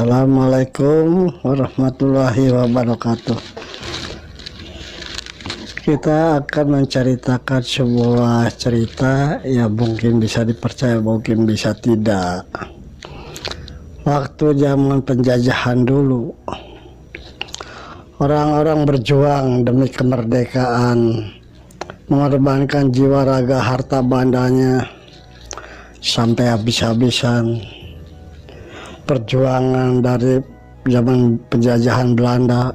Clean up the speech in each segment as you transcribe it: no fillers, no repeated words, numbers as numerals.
Assalamualaikum warahmatullahi wabarakatuh. Kita akan menceritakan sebuah cerita yang mungkin bisa dipercaya, mungkin bisa tidak. Waktu zaman penjajahan dulu, orang-orang berjuang demi kemerdekaan, mengorbankan jiwa, raga, harta bandanya sampai habis-habisan. Perjuangan dari zaman penjajahan Belanda,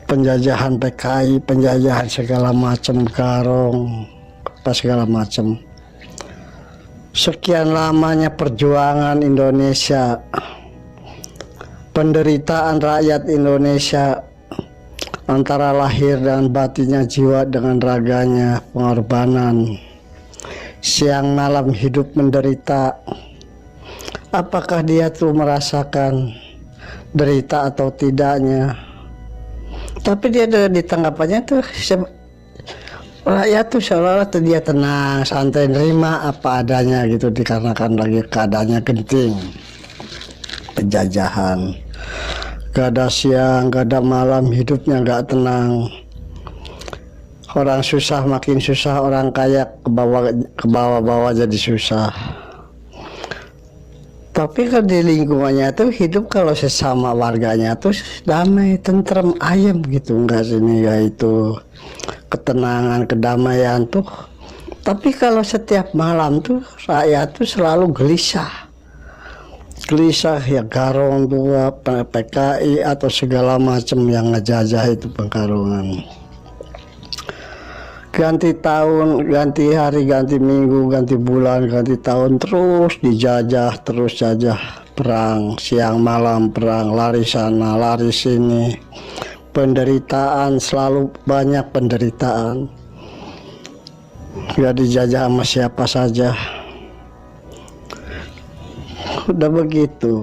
penjajahan PKI, penjajahan segala macam, Garong, apa segala macam. Sekian lamanya perjuangan Indonesia, penderitaan rakyat Indonesia, antara lahir dan batinnya, jiwa dengan raganya, pengorbanan, siang malam hidup menderita. Apakah dia tuh merasakan derita atau tidaknya? Tapi dia di tanggapannya tuh rakyat tuh seolah-olah tuh dia tenang, santai, nerima apa adanya gitu, dikarenakan lagi keadaannya genting. Penjajahan, gak ada siang, gak ada malam, hidupnya gak tenang. Orang susah makin susah, orang kaya ke bawah jadi susah. Tapi kan di lingkungannya tuh hidup kalau sesama warganya tuh damai, tentrem, ayem gitu, enggak sini yaitu ketenangan, kedamaian tuh. Tapi kalau setiap malam tuh rakyat tuh selalu gelisah ya, Garong tuh, PKI atau segala macam yang ngejajah itu Pengkarungan. Ganti tahun, ganti hari, ganti minggu, ganti bulan, ganti tahun, terus dijajah, terus jajah, perang, siang malam perang, lari sana, lari sini, penderitaan, selalu banyak penderitaan. Gak dijajah sama siapa saja. Udah begitu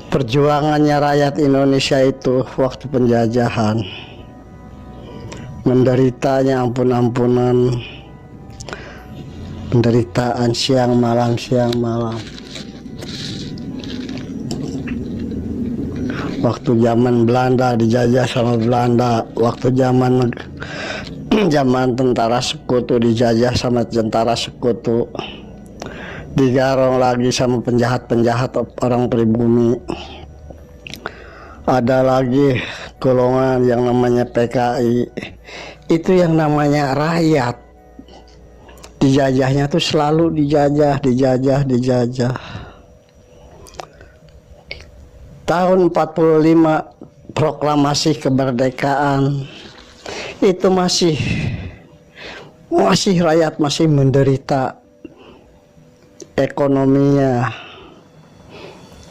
perjuangannya rakyat Indonesia itu waktu penjajahan. Menderitanya ampun-ampunan, penderitaan siang malam. Waktu zaman Belanda dijajah sama Belanda, waktu zaman tentara sekutu dijajah sama tentara sekutu, digarong lagi sama penjahat-penjahat orang pribumi. Ada lagi golongan yang namanya PKI, itu yang namanya rakyat. Dijajahnya tuh selalu dijajah. Tahun 45 proklamasi kemerdekaan, itu masih rakyat masih menderita ekonominya,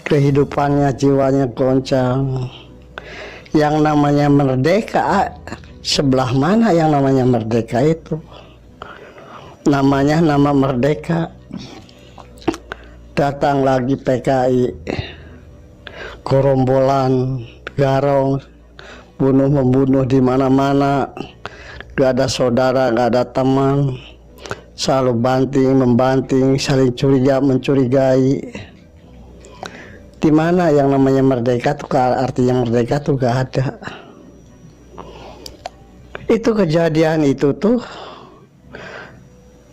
kehidupannya, jiwanya goncang. Yang namanya merdeka, sebelah mana yang namanya merdeka itu? Namanya nama merdeka. Datang lagi PKI, gerombolan, Garong, bunuh-membunuh di mana-mana. Gak ada saudara, gak ada teman, selalu banting-membanting, saling curiga mencurigai. Di mana yang namanya merdeka tuh, artinya merdeka tuh gak ada. Itu kejadian itu tuh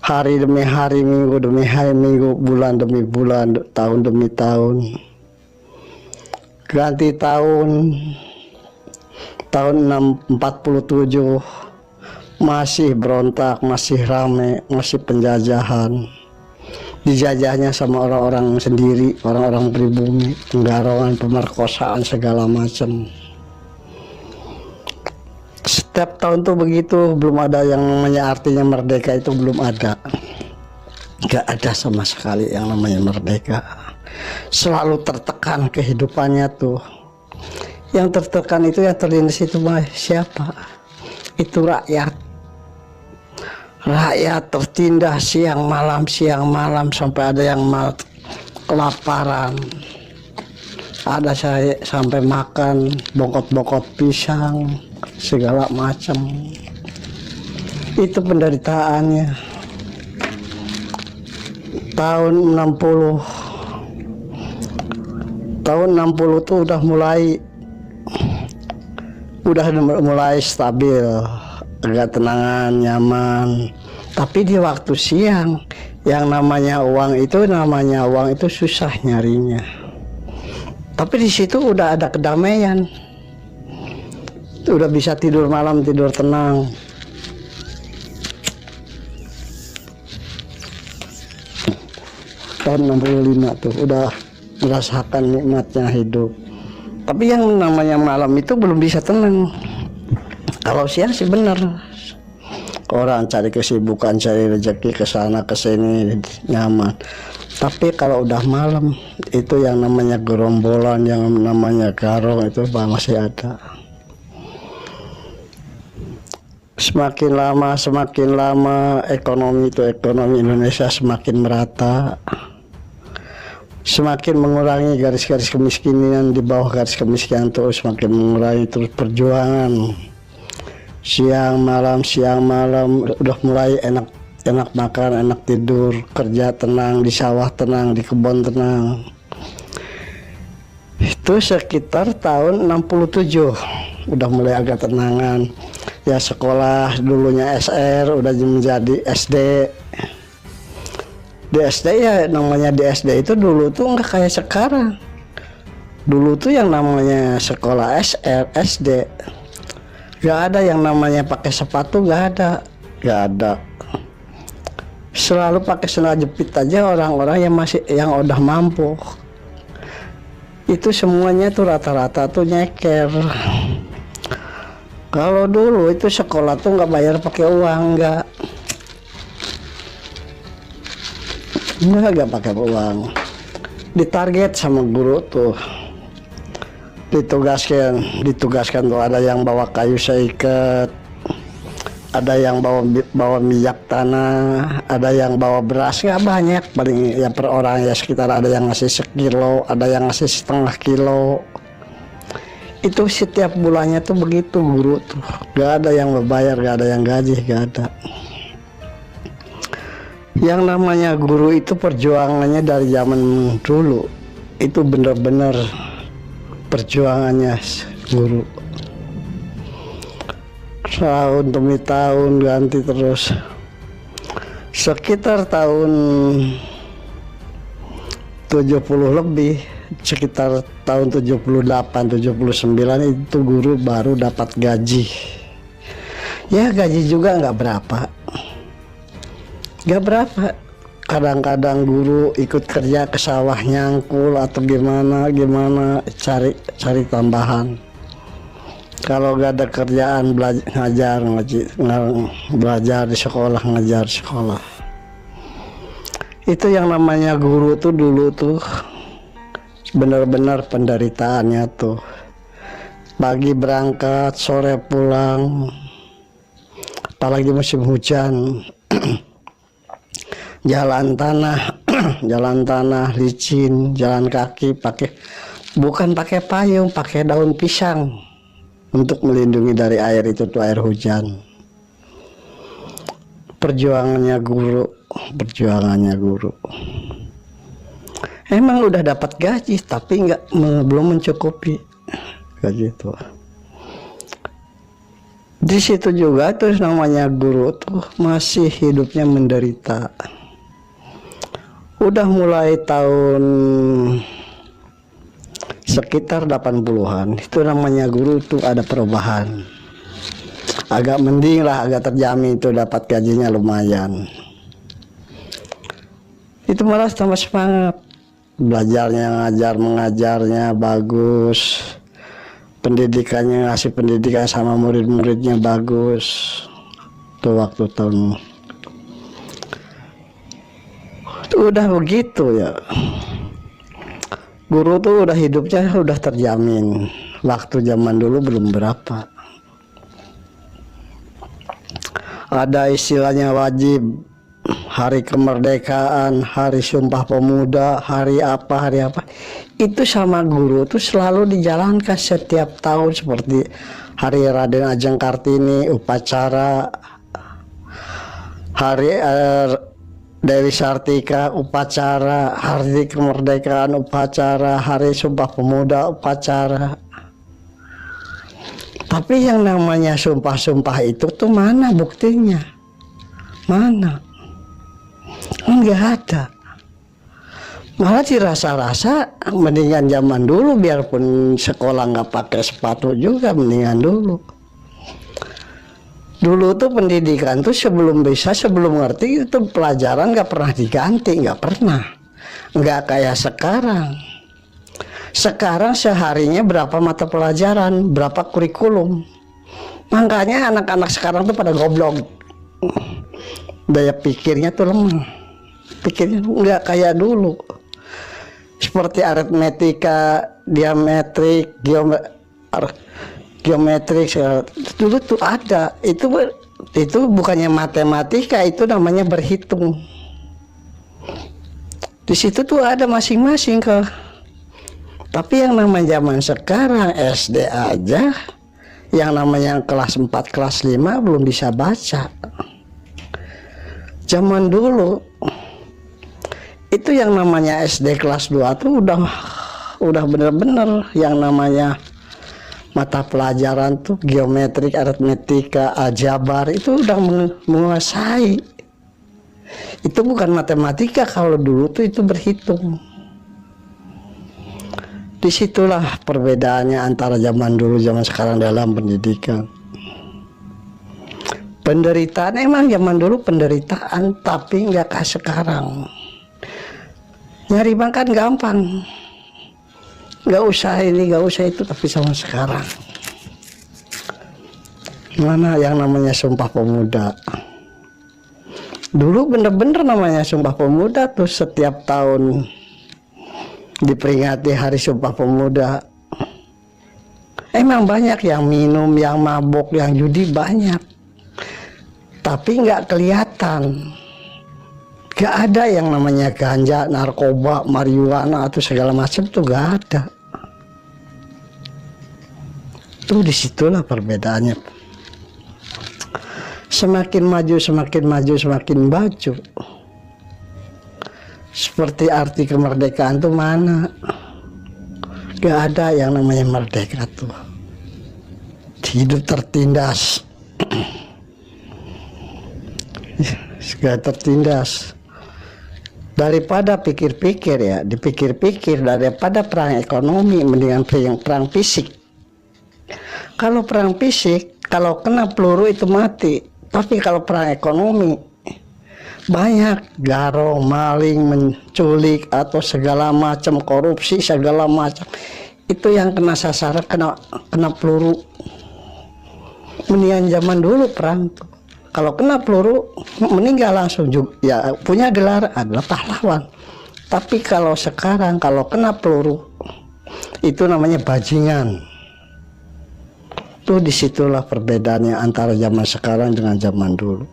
hari demi hari, minggu demi hari minggu, bulan demi bulan, tahun demi tahun. Ganti tahun 47 masih berontak, masih rame, masih penjajahan. Dijajahnya sama orang-orang sendiri, orang-orang pribumi, penggarongan, pemerkosaan segala macam. Setiap tahun tuh begitu, belum ada yang namanya artinya merdeka itu, belum ada. Gak ada sama sekali yang namanya merdeka. Selalu tertekan kehidupannya tuh. Yang tertekan itu, yang terlindas itu siapa? Itu rakyat. Rakyat tertindas siang malam sampai ada yang kelaparan. Ada saya sampai makan bokot-bokot pisang segala macam. Itu penderitaannya. Tahun 60 tahun 60 tuh udah mulai stabil, agak tenangan, nyaman. Tapi di waktu siang, yang namanya uang itu susah nyarinya. Tapi di situ udah ada kedamaian, udah bisa tidur malam, tidur tenang. Tahun 65 tuh udah merasakan nikmatnya hidup. Tapi yang namanya malam itu belum bisa tenang. Kalau siang sih bener, orang cari kesibukan, cari rezeki ke sana ke sini nyaman. Tapi kalau udah malam itu yang namanya gerombolan, yang namanya garong itu masih ada. Semakin lama ekonomi Indonesia semakin merata, semakin mengurangi garis-garis kemiskinan, di bawah garis kemiskinan terus semakin mengurangi, terus perjuangan siang malam udah mulai enak makan, enak tidur, kerja tenang, di sawah tenang, di kebun tenang. Itu sekitar tahun 67 udah mulai agak tenangan. Ya sekolah dulunya SR udah menjadi SD. Di SD ya namanya di SD itu dulu tuh nggak kayak sekarang. Dulu tuh yang namanya sekolah SR, SD, nggak ada yang namanya pakai sepatu, nggak ada. Selalu pakai sandal jepit aja orang-orang yang udah mampu. Itu semuanya tuh rata-rata tuh nyeker. Kalau dulu itu sekolah tuh nggak bayar pakai uang, nggak pakai uang. Ditarget sama guru tuh, ditugaskan tuh, ada yang bawa kayu seikat, ada yang bawa minyak tanah, ada yang bawa beras, nggak banyak, paling ya per orang ya sekitar, ada yang ngasih 1 kilo, ada yang ngasih 1/2 kilo. Itu setiap bulannya tuh begitu guru tuh, gak ada yang membayar, gak ada yang gaji, gak ada. Yang namanya guru itu perjuangannya dari zaman dulu itu benar-benar perjuangannya guru. Tahun demi tahun ganti terus. Sekitar tahun 70 lebih, sekitar tahun 78, 79 itu guru baru dapat gaji. Ya gaji juga nggak berapa. Kadang-kadang guru ikut kerja ke sawah nyangkul atau gimana cari tambahan. Kalau gak ada kerjaan belajar di sekolah, ngajar di sekolah. Itu yang namanya guru tuh dulu tuh benar-benar penderitaannya tuh. Pagi berangkat, sore pulang, apalagi musim hujan. Jalan tanah licin, jalan kaki bukan pakai payung, pakai daun pisang untuk melindungi dari air itu tuh, air hujan. Perjuangannya guru. Emang udah dapat gaji tapi belum mencukupi gaji itu. Di situ juga tuh namanya guru tuh masih hidupnya menderita. Udah mulai tahun sekitar 80-an itu namanya guru tuh ada perubahan. Agak mending lah, agak terjamin itu dapat gajinya lumayan. Itu malah tambah semangat. Belajarnya, mengajarnya bagus. Pendidikannya, ngasih pendidikan sama murid-muridnya bagus. Itu waktu tahun itu udah begitu ya. Guru tuh udah hidupnya udah terjamin. Waktu zaman dulu belum berapa. Ada istilahnya wajib, hari kemerdekaan, hari sumpah pemuda, hari apa. Itu sama guru tuh selalu dijalankan setiap tahun, seperti hari Raden Ajeng Kartini, upacara, hari Dewi Sartika upacara, hari kemerdekaan upacara, hari Sumpah Pemuda upacara. Tapi yang namanya sumpah-sumpah itu tuh mana buktinya? Mana? Enggak ada. Malah dirasa-rasa mendingan zaman dulu, biarpun sekolah nggak pakai sepatu juga mendingan dulu. Dulu tuh pendidikan tuh sebelum ngerti itu pelajaran nggak pernah diganti, nggak pernah. Nggak kayak sekarang. Sekarang seharinya berapa mata pelajaran, berapa kurikulum. Makanya anak-anak sekarang tuh pada goblok. Daya pikirnya tuh lemah. Pikirnya nggak kayak dulu. Seperti aritmetika, geometrik, dulu tuh ada. Itu bukannya matematika, itu namanya berhitung. Di situ tuh ada masing-masing kok. Tapi yang namanya zaman sekarang SD aja, yang namanya kelas 4, kelas 5 belum bisa baca. Zaman dulu itu yang namanya SD kelas 2 tuh udah bener-bener yang namanya mata pelajaran tuh geometrik, aritmetika, aljabar itu udah menguasai. Itu bukan matematika, kalau dulu tuh itu berhitung. Disitulah perbedaannya antara zaman dulu zaman sekarang dalam pendidikan. Penderitaan emang zaman dulu penderitaan, tapi nggak kayak sekarang. Nyari makan gampang. Nggak usah ini, nggak usah itu, tapi sama sekarang. Mana yang namanya Sumpah Pemuda? Dulu bener-bener namanya Sumpah Pemuda tuh setiap tahun diperingati Hari Sumpah Pemuda. Emang banyak yang minum, yang mabok, yang judi banyak. Tapi nggak kelihatan. Gak ada yang namanya ganja, narkoba, marijuana atau segala macam tuh gak ada. Tuh disitulah perbedaannya. Semakin maju, semakin maju. Seperti arti kemerdekaan tuh mana? Gak ada yang namanya merdeka tuh. Hidup tertindas. Gak tertindas. Daripada pikir-pikir ya, dipikir-pikir daripada perang ekonomi mendingan perang fisik. Kalau perang fisik, kalau kena peluru itu mati. Tapi kalau perang ekonomi banyak garong, maling, menculik atau segala macam korupsi segala macam. Itu yang kena sasaran, kena peluru. Mendingan zaman dulu perang tuh. Kalau kena peluru meninggal langsung juga, ya punya gelar adalah pahlawan. Tapi kalau sekarang kalau kena peluru itu namanya bajingan. Tuh disitulah perbedaannya antara zaman sekarang dengan zaman dulu.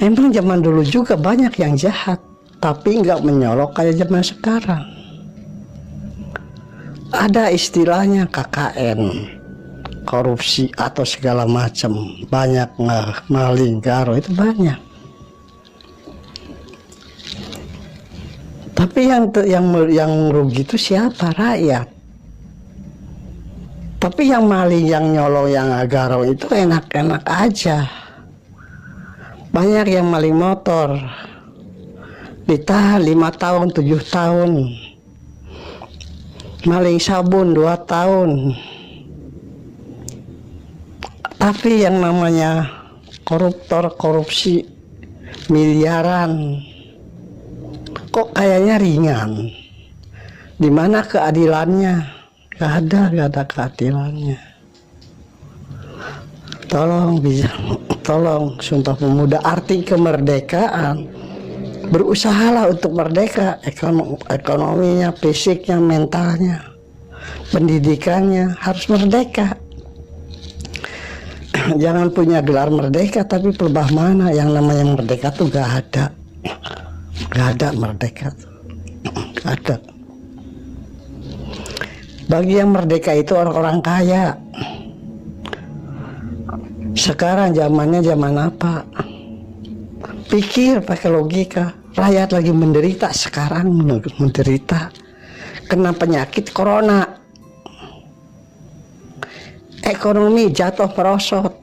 Emang zaman dulu juga banyak yang jahat, tapi nggak menyolok kayak zaman sekarang. Ada istilahnya KKN. Korupsi atau segala macam, banyak maling, garo itu banyak. Tapi yang rugi itu siapa? Rakyat. Tapi yang maling, yang nyolong, yang garo itu enak-enak aja. Banyak yang maling motor ditahan 5 tahun, 7 tahun. Maling sabun 2 tahun. Tapi yang namanya koruptor, korupsi miliaran, kok kayaknya ringan. Di mana keadilannya? Gak ada keadilannya. Tolong Sumpah Pemuda, arti kemerdekaan. Berusahalah untuk merdeka, ekonominya, fisiknya, mentalnya, pendidikannya harus merdeka. Jangan punya gelar merdeka tapi pelebah mana. Yang namanya merdeka tuh gak ada. Gak ada merdeka tuh. Gak ada. Bagi yang merdeka itu orang-orang kaya. Sekarang zamannya zaman apa? Pikir pakai logika. Rakyat lagi menderita sekarang, menderita kena penyakit corona. Ekonomi jatuh merosot.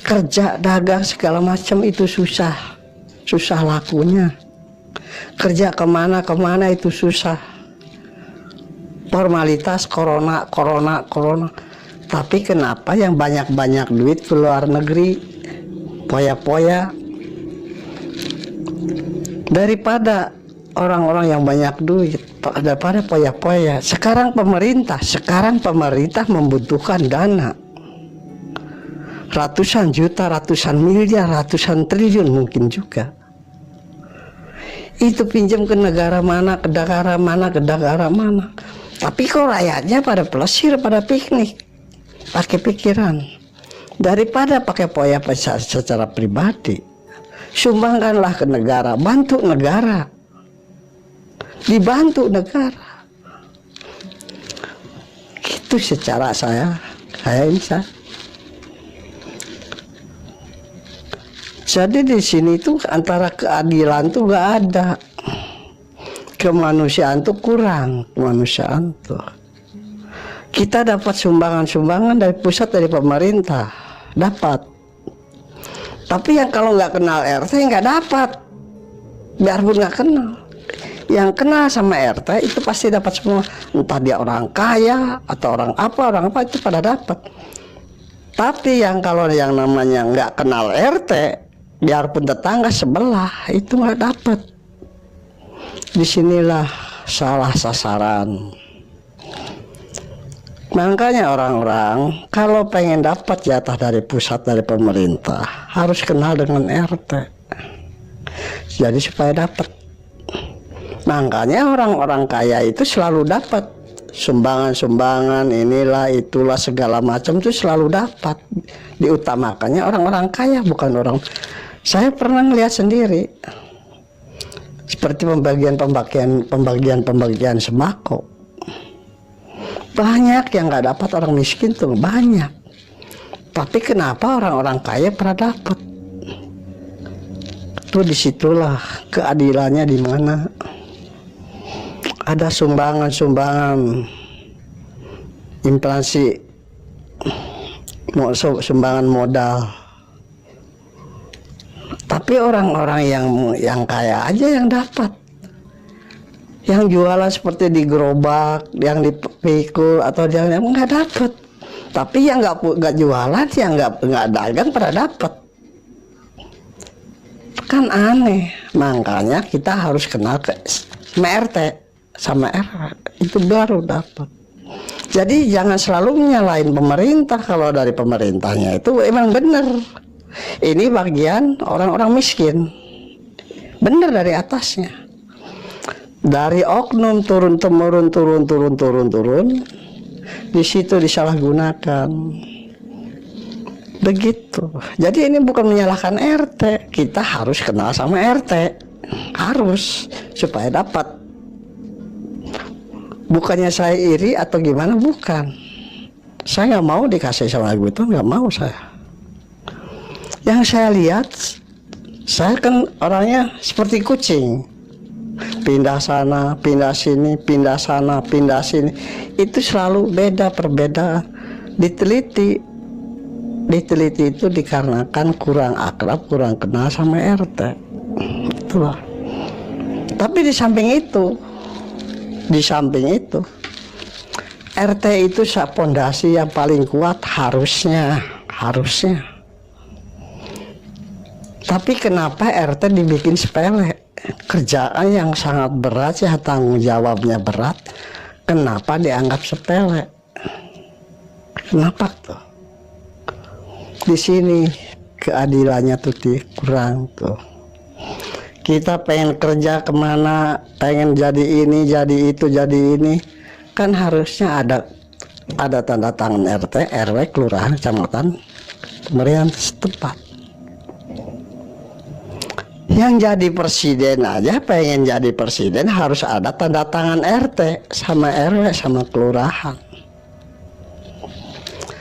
Kerja, dagang segala macam itu susah. Susah lakunya. Kerja kemana itu susah. Formalitas corona. Tapi kenapa yang banyak duit ke luar negeri, poya-poya, daripada orang-orang yang banyak duit, daripada poya-poya. Sekarang pemerintah membutuhkan dana ratusan juta, ratusan miliar, ratusan triliun mungkin juga. Itu pinjam ke negara mana, ke negara mana. Tapi kok rakyatnya pada plesir, pada piknik, pakai pikiran. Daripada pakai poya secara pribadi, sumbangkanlah ke negara, bantu negara, dibantu negara. Itu secara saya bisa. Jadi di sini tuh antara keadilan tuh nggak ada, kemanusiaan tuh kurang, kemanusiaan tuh. Kita dapat sumbangan dari pusat, dari pemerintah, dapat. Tapi yang kalau nggak kenal RT nggak dapat, biarpun nggak kenal. Yang kenal sama RT itu pasti dapat semua, entah dia orang kaya atau orang apa itu pada dapat. Tapi yang kalau yang namanya nggak kenal RT, biarpun tetangga sebelah itu nggak dapat. Disinilah salah sasaran. Makanya orang-orang kalau pengen dapat jatah dari pusat, dari pemerintah, harus kenal dengan RT. Jadi supaya dapat. Makanya orang-orang kaya itu selalu dapat sumbangan, inilah itulah segala macam itu selalu dapat. Diutamakannya orang-orang kaya, bukan orang. Saya pernah lihat sendiri seperti pembagian sembako. Banyak yang nggak dapat, orang miskin tuh banyak. Tapi kenapa orang-orang kaya pernah dapat? Tuh disitulah keadilannya di mana. Ada sumbangan inflasi, sumbangan modal. Tapi orang-orang yang kaya aja yang dapat. Yang jualan seperti di gerobak, yang dipikul atau yang nggak dapat. Tapi yang nggak jualan, yang nggak dagang pada dapat. Kan aneh. Makanya kita harus kenal sama RT, sama RW, itu baru dapat. Jadi jangan selalu menyalahin pemerintah. Kalau dari pemerintahnya itu emang benar. Ini bagian orang-orang miskin. Benar dari atasnya. Dari oknum turun-temurun, turun. Di situ disalahgunakan. Begitu. Jadi ini bukan menyalahkan RT. Kita harus kenal sama RT. Harus. Supaya dapat. Bukannya saya iri atau gimana, bukan. Saya nggak mau dikasih sama gitu, nggak mau saya. Yang saya lihat, saya kan orangnya seperti kucing. Pindah sana, pindah sini, pindah sana, pindah sini. Itu selalu beda, perbedaan. Diteliti itu dikarenakan kurang akrab, kurang kenal sama RT. Itulah. Tapi di samping itu, RT itu pondasi yang paling kuat harusnya. Tapi kenapa RT dibikin sepele? Kerjaan yang sangat berat ya, tanggung jawabnya berat. Kenapa dianggap sepele? Kenapa tuh? Di sini keadilannya tuh kurang tuh. Kita pengen kerja kemana, pengen jadi ini, jadi itu, jadi ini, kan harusnya ada tanda tangan RT, RW, kelurahan, kecamatan, pemerintahan setempat. Yang jadi presiden aja, pengen jadi presiden harus ada tanda tangan RT sama RW sama kelurahan.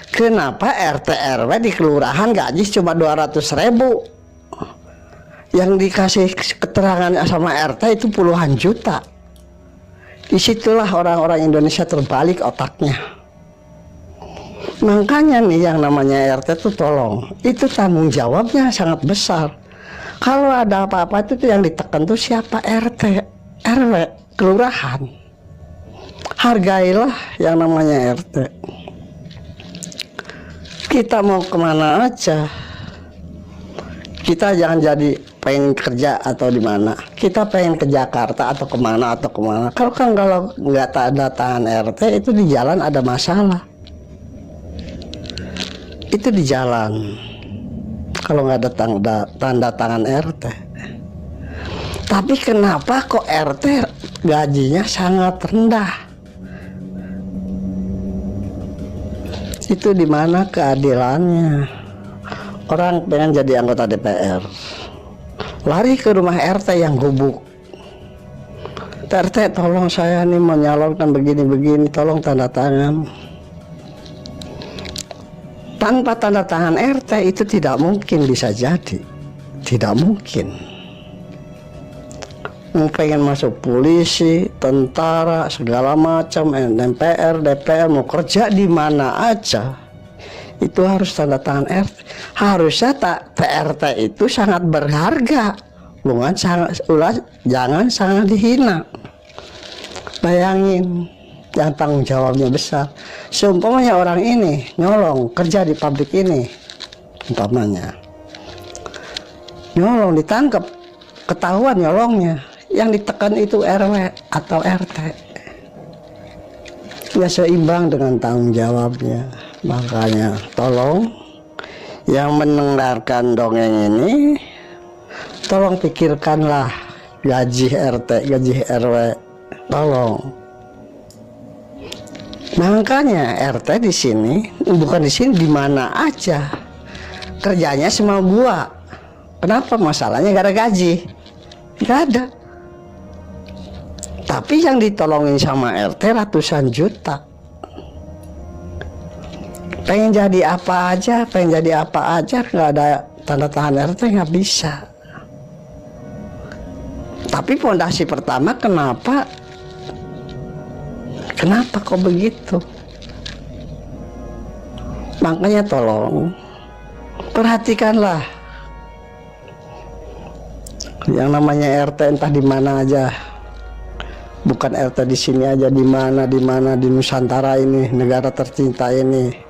Kenapa RT RW di kelurahan gaji cuma 200.000? Yang dikasih keterangan sama RT itu puluhan juta. Disitulah orang-orang Indonesia terbalik otaknya. Makanya nih yang namanya RT itu tolong, itu tanggung jawabnya sangat besar. Kalau ada apa-apa itu yang ditekan tuh siapa? RT, RW, kelurahan. Hargailah yang namanya RT. Kita mau kemana aja, kita jangan jadi pengen kerja atau di mana. Kita pengen ke Jakarta atau kemana. Kalau nggak tanda tangan RT itu di jalan ada masalah. Itu di jalan. Kalau nggak ada tanda tangan RT. Tapi kenapa kok RT gajinya sangat rendah? Itu di mana keadilannya? Orang pengen jadi anggota DPR, lari ke rumah RT yang gubuk. RT tolong saya nih mau nyalonkan begini-begini, tolong tanda tangan. Tanpa tanda tangan RT itu tidak mungkin bisa jadi. Tidak mungkin. Mau pengen masuk polisi, tentara, segala macam, MPR, DPR, mau kerja di mana aja, itu harus tanda tangan RT. Harusnya RT itu sangat berharga, bukan jangan sangat dihina. Bayangin, yang tanggung jawabnya besar. Seumpamanya orang ini nyolong kerja di pabrik ini, umpamanya nyolong, ditangkap, ketahuan nyolongnya, yang ditekan itu RW atau RT. Ya seimbang dengan tanggung jawabnya. Makanya tolong yang mendengarkan dongeng ini, tolong pikirkanlah gaji RT, gaji RW, tolong. Makanya RT di sini, bukan di sini, di mana aja kerjanya semua gua. Kenapa? Masalahnya gak ada gaji, gak ada. Tapi yang ditolongin sama RT ratusan juta. Pengen jadi apa aja, nggak ada tanda tangan RT nggak bisa. Tapi fondasi pertama kenapa kok begitu? Makanya tolong perhatikanlah yang namanya RT, entah di mana aja. Bukan RT di sini aja, di mana di Nusantara ini, negara tercinta ini.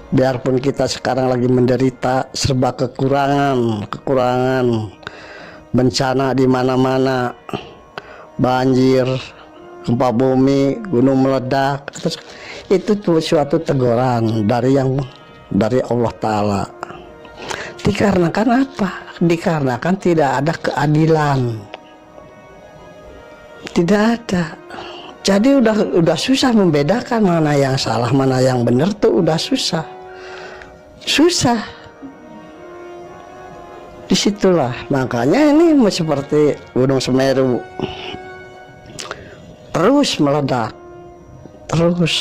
Biarpun kita sekarang lagi menderita serba kekurangan, bencana di mana-mana, banjir, gempa bumi, gunung meledak, itu tuh suatu teguran dari Allah Ta'ala. Dikarenakan apa? Dikarenakan tidak ada keadilan. Tidak ada. Jadi udah susah membedakan mana yang salah, mana yang benar, tuh udah susah. Disitulah makanya ini seperti Gunung Semeru terus meledak terus.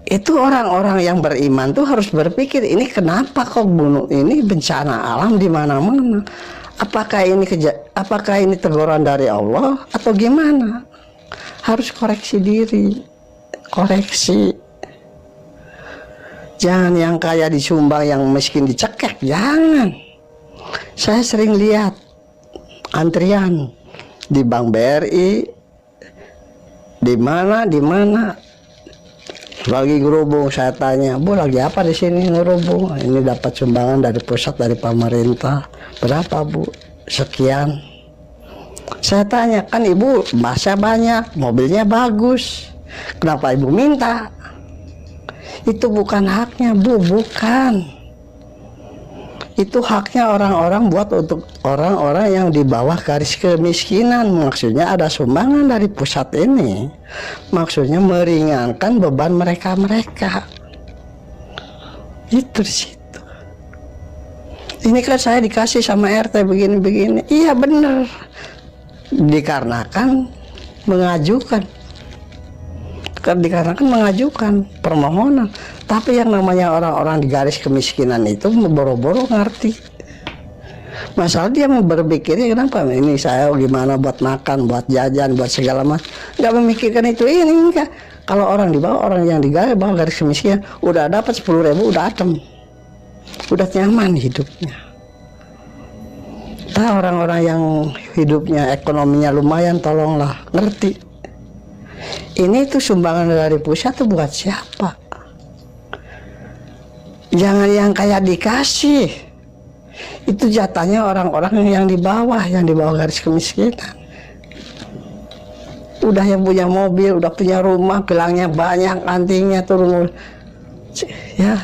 Itu orang-orang yang beriman tuh harus berpikir, ini kenapa kok gunung ini bencana alam di mana-mana? Apakah ini teguran dari Allah atau gimana? Harus koreksi diri, koreksi. Jangan yang kaya disumbang, yang miskin dicekek, jangan. Saya sering lihat antrian di Bank BRI, di mana lagi gerubung. Saya tanya, Bu, lagi apa di sini ngerubung? Ini dapat sumbangan dari pusat, dari pemerintah. Berapa, Bu? Sekian. Saya tanya, kan Ibu masa banyak, mobilnya bagus, kenapa Ibu minta? Itu bukan haknya, Bu, bukan. Itu haknya orang-orang buat untuk orang-orang yang di bawah garis kemiskinan. Maksudnya ada sumbangan dari pusat ini, maksudnya meringankan beban mereka. Itu di situ. Ini kan saya dikasih sama RT begini-begini. Iya bener, dikarenakan mengajukan permohonan. Tapi yang namanya orang-orang di garis kemiskinan itu boro-boro ngerti. Masalah dia mau berpikirnya kenapa ini saya gimana buat makan, buat jajan, buat segala macam. Nggak memikirkan itu ini enggak. Kalau orang di bawah, orang yang di bawah garis kemiskinan udah dapat 10.000 udah adem, udah nyaman hidupnya. Nah, orang-orang yang hidupnya ekonominya lumayan, tolonglah ngerti. Ini tuh sumbangan dari pusat tuh buat siapa? Jangan yang kayak dikasih. Itu jatahnya orang-orang yang di bawah garis kemiskinan. Udah yang punya mobil, udah punya rumah, gelangnya banyak, antingnya turun. Ya,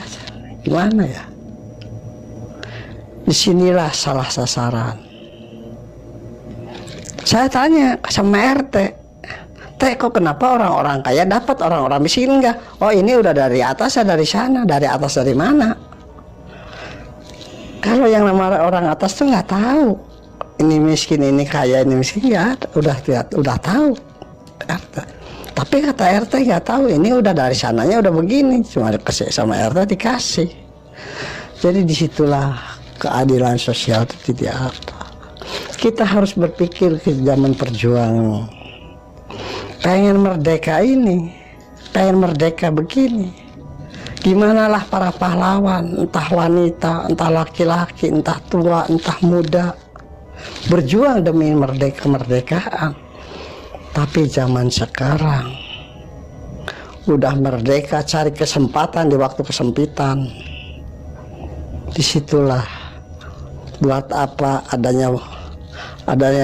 gimana ya? Disinilah salah sasaran. Saya tanya sama RT, kok kenapa orang-orang kaya dapat, orang-orang miskin enggak? Oh, ini udah dari atas, dari sana, dari atas dari mana? Kalau yang nama orang atas tuh nggak tahu ini miskin, ini kaya, ini miskin, ya udah tahu. Tapi kata RT nggak tahu, ini udah dari sananya udah begini, cuma dikasih sama RT dikasih. Jadi disitulah keadilan sosial itu tidak apa. Kita harus berpikir ke zaman perjuangan. Pengen merdeka ini, pengen merdeka begini. Gimana lah para pahlawan, entah wanita, entah laki-laki, entah tua, entah muda, berjuang demi kemerdekaan. Tapi zaman sekarang udah merdeka, cari kesempatan di waktu kesempitan. Disitulah buat apa adanya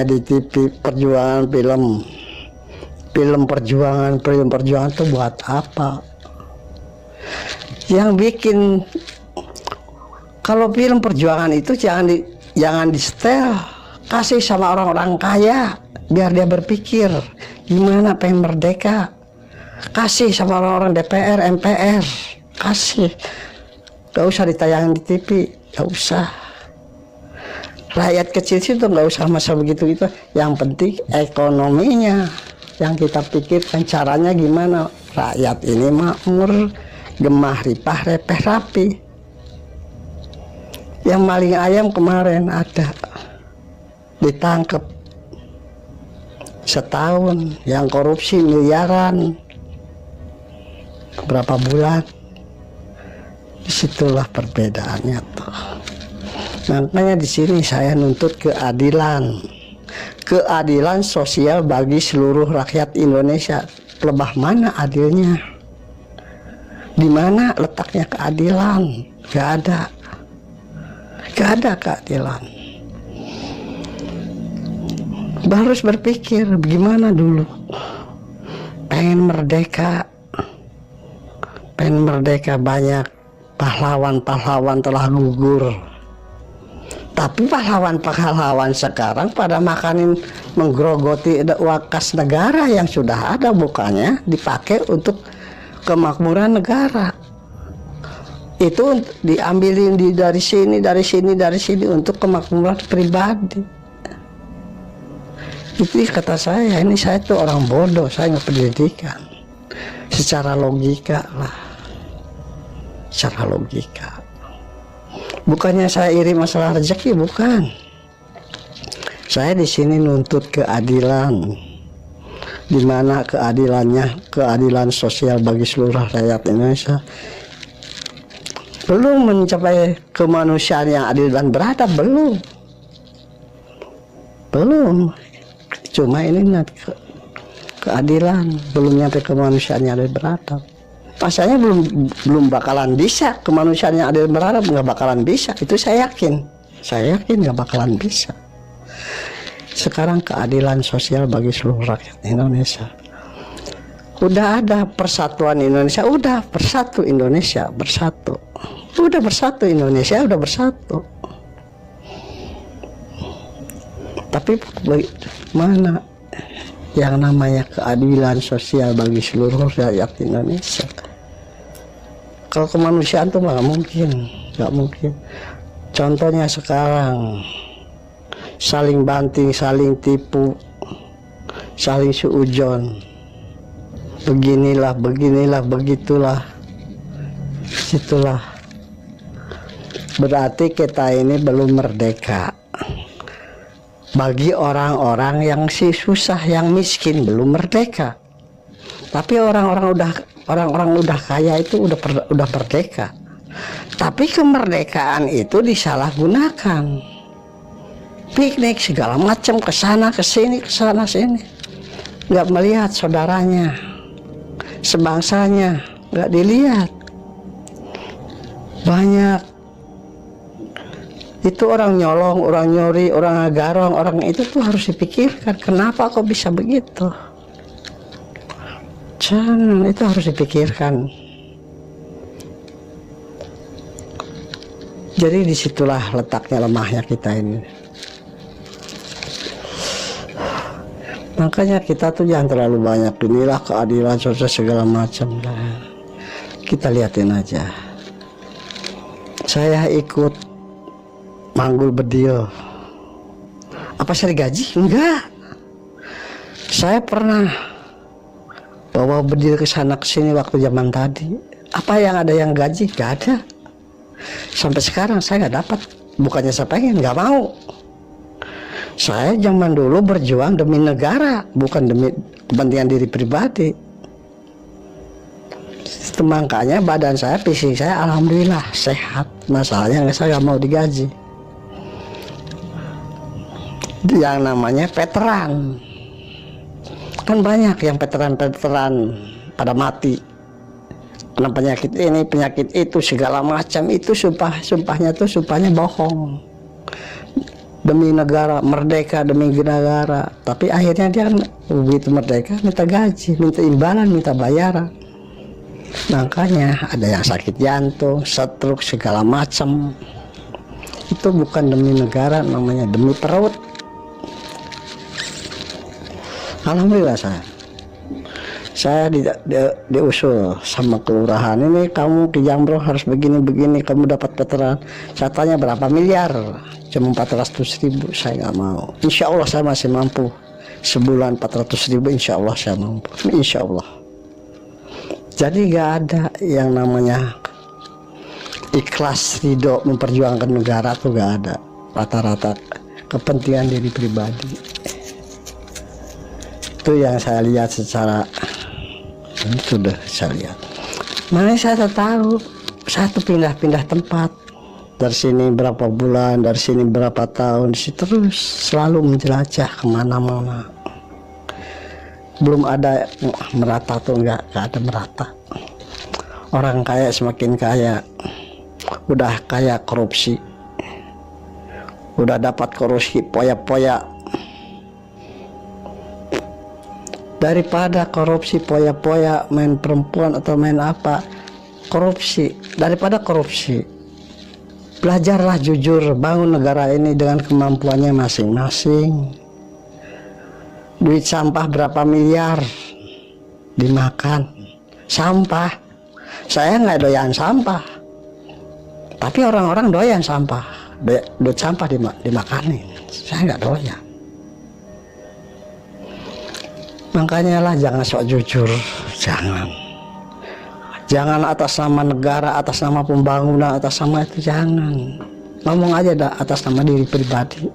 di TV perjuangan, film perjuangan itu buat apa? Yang bikin, kalau film perjuangan itu jangan di setel, kasih sama orang-orang kaya biar dia berpikir gimana pengen merdeka. Kasih sama orang-orang DPR, MPR, kasih. Gak usah ditayangin di TV, gak usah. Rakyat kecil itu nggak usah masa begitu itu. Yang penting ekonominya yang kita pikirkan, caranya gimana rakyat ini makmur, gemah ripah repeh rapi. Yang maling ayam kemarin ada ditangkap setahun, yang korupsi miliaran berapa bulan. Disitulah perbedaannya tuh. Makanya di sini saya nuntut keadilan sosial bagi seluruh rakyat Indonesia. Lebah mana adilnya? Di mana letaknya keadilan? Gak ada keadilan. Harus berpikir bagaimana dulu. Pengen merdeka banyak pahlawan telah gugur. Tapi pahlawan sekarang pada makanin menggerogoti wakas negara yang sudah ada, bukannya dipakai untuk kemakmuran negara. Itu diambilin dari sini untuk kemakmuran pribadi. Itu kata saya, ini saya tuh orang bodoh, saya nggak pendidikan. Secara logika lah, secara logika. Bukannya saya iri masalah rezeki, bukan. Saya di sini nuntut keadilan. Di mana keadilannya, keadilan sosial bagi seluruh rakyat Indonesia. Belum mencapai kemanusiaan yang adil dan beradab, belum. Cuma ini keadilan, belum nyampe kemanusiaan yang adil beradab. Pasalnya belum bakalan bisa kemanusiaan yang adil beradab, nggak bakalan bisa. Itu saya yakin nggak bakalan bisa. Sekarang keadilan sosial bagi seluruh rakyat Indonesia. Udah ada persatuan Indonesia, udah bersatu Indonesia, bersatu. Udah bersatu Indonesia, udah bersatu. Tapi mana yang namanya keadilan sosial bagi seluruh rakyat Indonesia? Kalau kemanusiaan tuh nggak mungkin. Contohnya sekarang saling banting, saling tipu, saling suujon. Beginilah, begitulah. Situlah. Berarti kita ini belum merdeka. bagi orang-orang yang susah, yang miskin, belum merdeka. Tapi orang-orang udah kaya itu udah merdeka. Tapi kemerdekaan itu disalahgunakan. Piknik segala macam, kesana kesini, kesana sini, nggak melihat saudaranya, sebangsanya, nggak dilihat. Banyak itu orang nyolong, orang nyuri, orang agarong, orang itu tuh harus dipikirkan, kenapa kok bisa begitu. Jangan, itu harus dipikirkan. Jadi disitulah letaknya lemahnya kita ini. Makanya kita tuh jangan terlalu banyak inilah keadilan sosial segala macam. Kita liatin aja. Saya ikut manggul bedil. Apa saya digaji? Enggak. Saya pernah bawa bedil ke sana ke sini waktu zaman tadi. Apa yang ada yang gaji? Gak ada. Sampai sekarang saya nggak dapat. Bukannya saya pengen, nggak mau. Saya zaman dulu berjuang demi negara, bukan demi kepentingan diri pribadi. Makanya badan saya, fisik saya alhamdulillah sehat. Masalahnya saya nggak mau digaji. Yang namanya veteran, kan banyak yang veteran pada mati kena penyakit ini, penyakit itu, segala macam. Itu sumpahnya bohong demi negara, merdeka demi negara. Tapi akhirnya dia kan begitu merdeka minta gaji, minta imbalan, minta bayaran. Makanya ada yang sakit jantung, stroke, segala macam. Itu bukan demi negara, namanya demi perut. Alhamdulillah saya diusul sama kelurahan, ini kamu ke Jambro harus begini-begini, kamu dapat veteran. Saya tanya berapa miliar, cuma 400.000. Saya nggak mau. Insya Allah saya masih mampu, sebulan 400.000 insya Allah saya mampu, insya Allah. Jadi nggak ada yang namanya ikhlas ridho memperjuangkan negara tuh nggak ada. Rata-rata kepentingan diri pribadi. Itu yang saya lihat secara sudah saya lihat. Makanya saya tahu, saya tuh pindah-pindah tempat. Dari sini berapa bulan, dari sini berapa tahun, terus selalu menjelajah kemana-mana. Belum ada merata tuh, nggak ada merata. Orang kaya semakin kaya, udah kaya korupsi, udah dapat korupsi poya-poya. Daripada korupsi poya-poya, main perempuan atau main apa, korupsi. Daripada korupsi, belajarlah jujur, bangun negara ini dengan kemampuannya masing-masing. Duit sampah berapa miliar dimakan sampah. Saya nggak doyan sampah, tapi orang-orang doyan sampah. Duit sampah dimakanin, saya nggak doyan. Makanya lah jangan sok jujur, jangan atas nama negara, atas nama pembangunan, atas nama itu jangan. Ngomong aja atas nama diri pribadi.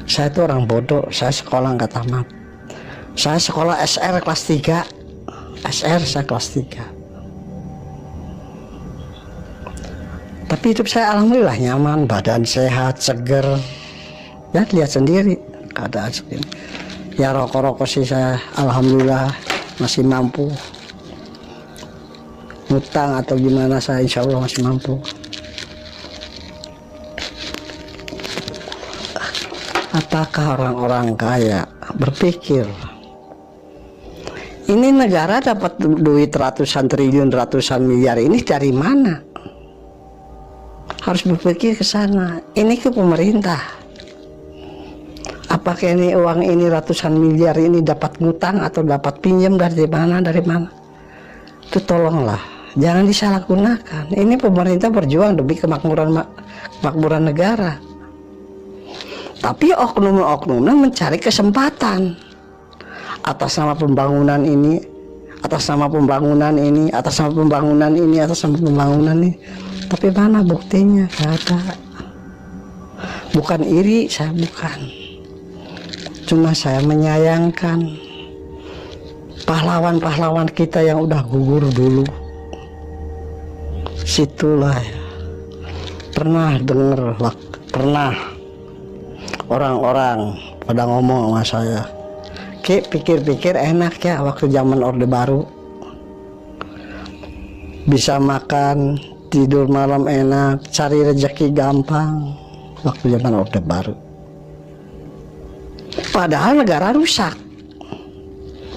Saya itu orang bodoh, saya sekolah nggak tamat. Saya sekolah SR kelas 3, SR saya kelas 3. Tapi hidup saya alhamdulillah nyaman, badan sehat, seger. Ya lihat sendiri keadaan segini. Ya rokok-rokok sih saya alhamdulillah masih mampu. Ngutang atau gimana saya insya Allah masih mampu. Apakah orang-orang kaya berpikir ini negara dapat duit ratusan triliun, ratusan miliar ini dari mana? Harus berpikir ke sana. Ini ke pemerintah. Apakah ini uang ini ratusan miliar ini dapat ngutang atau dapat pinjam dari mana? Itu tolonglah, jangan disalahgunakan. Ini pemerintah berjuang demi kemakmuran negara. Tapi oknum-oknumnya mencari kesempatan atas nama pembangunan ini, atas nama pembangunan ini, atas nama pembangunan ini, atas nama pembangunan ini. Tapi mana buktinya? Gak ada. Bukan iri, saya bukan. Cuma saya menyayangkan pahlawan-pahlawan kita yang udah gugur dulu. Situlah ya. Pernah orang-orang pada ngomong sama saya, Ki, pikir-pikir enak ya waktu zaman Orde Baru. Bisa makan, tidur malam enak, cari rezeki gampang waktu zaman Orde Baru. Padahal negara rusak,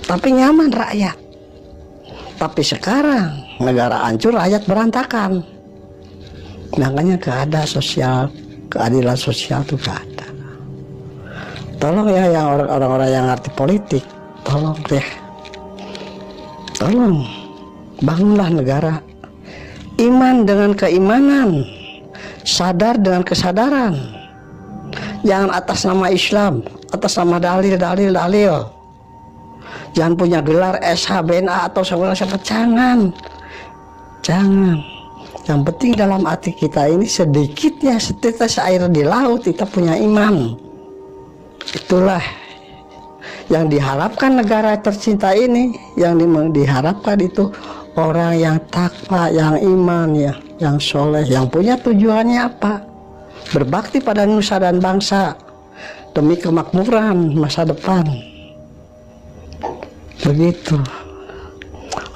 tapi nyaman rakyat. Tapi sekarang negara hancur, rakyat berantakan. Makanya gak ada keadilan sosial itu gak ada. Tolong ya yang orang-orang yang ngerti politik, tolong deh, tolong bangunlah negara. Iman dengan keimanan, sadar dengan kesadaran. Jangan atas nama Islam, atas nama dalil. Jangan punya gelar SH, BNA atau segala macam. Jangan. Yang penting dalam hati kita ini sedikitnya setetes air di laut kita punya iman. Itulah yang diharapkan negara tercinta ini. Yang diharapkan itu orang yang takwa, yang iman, ya, yang soleh, yang punya tujuannya apa? Berbakti pada nusa dan bangsa demi kemakmuran masa depan. Begitu.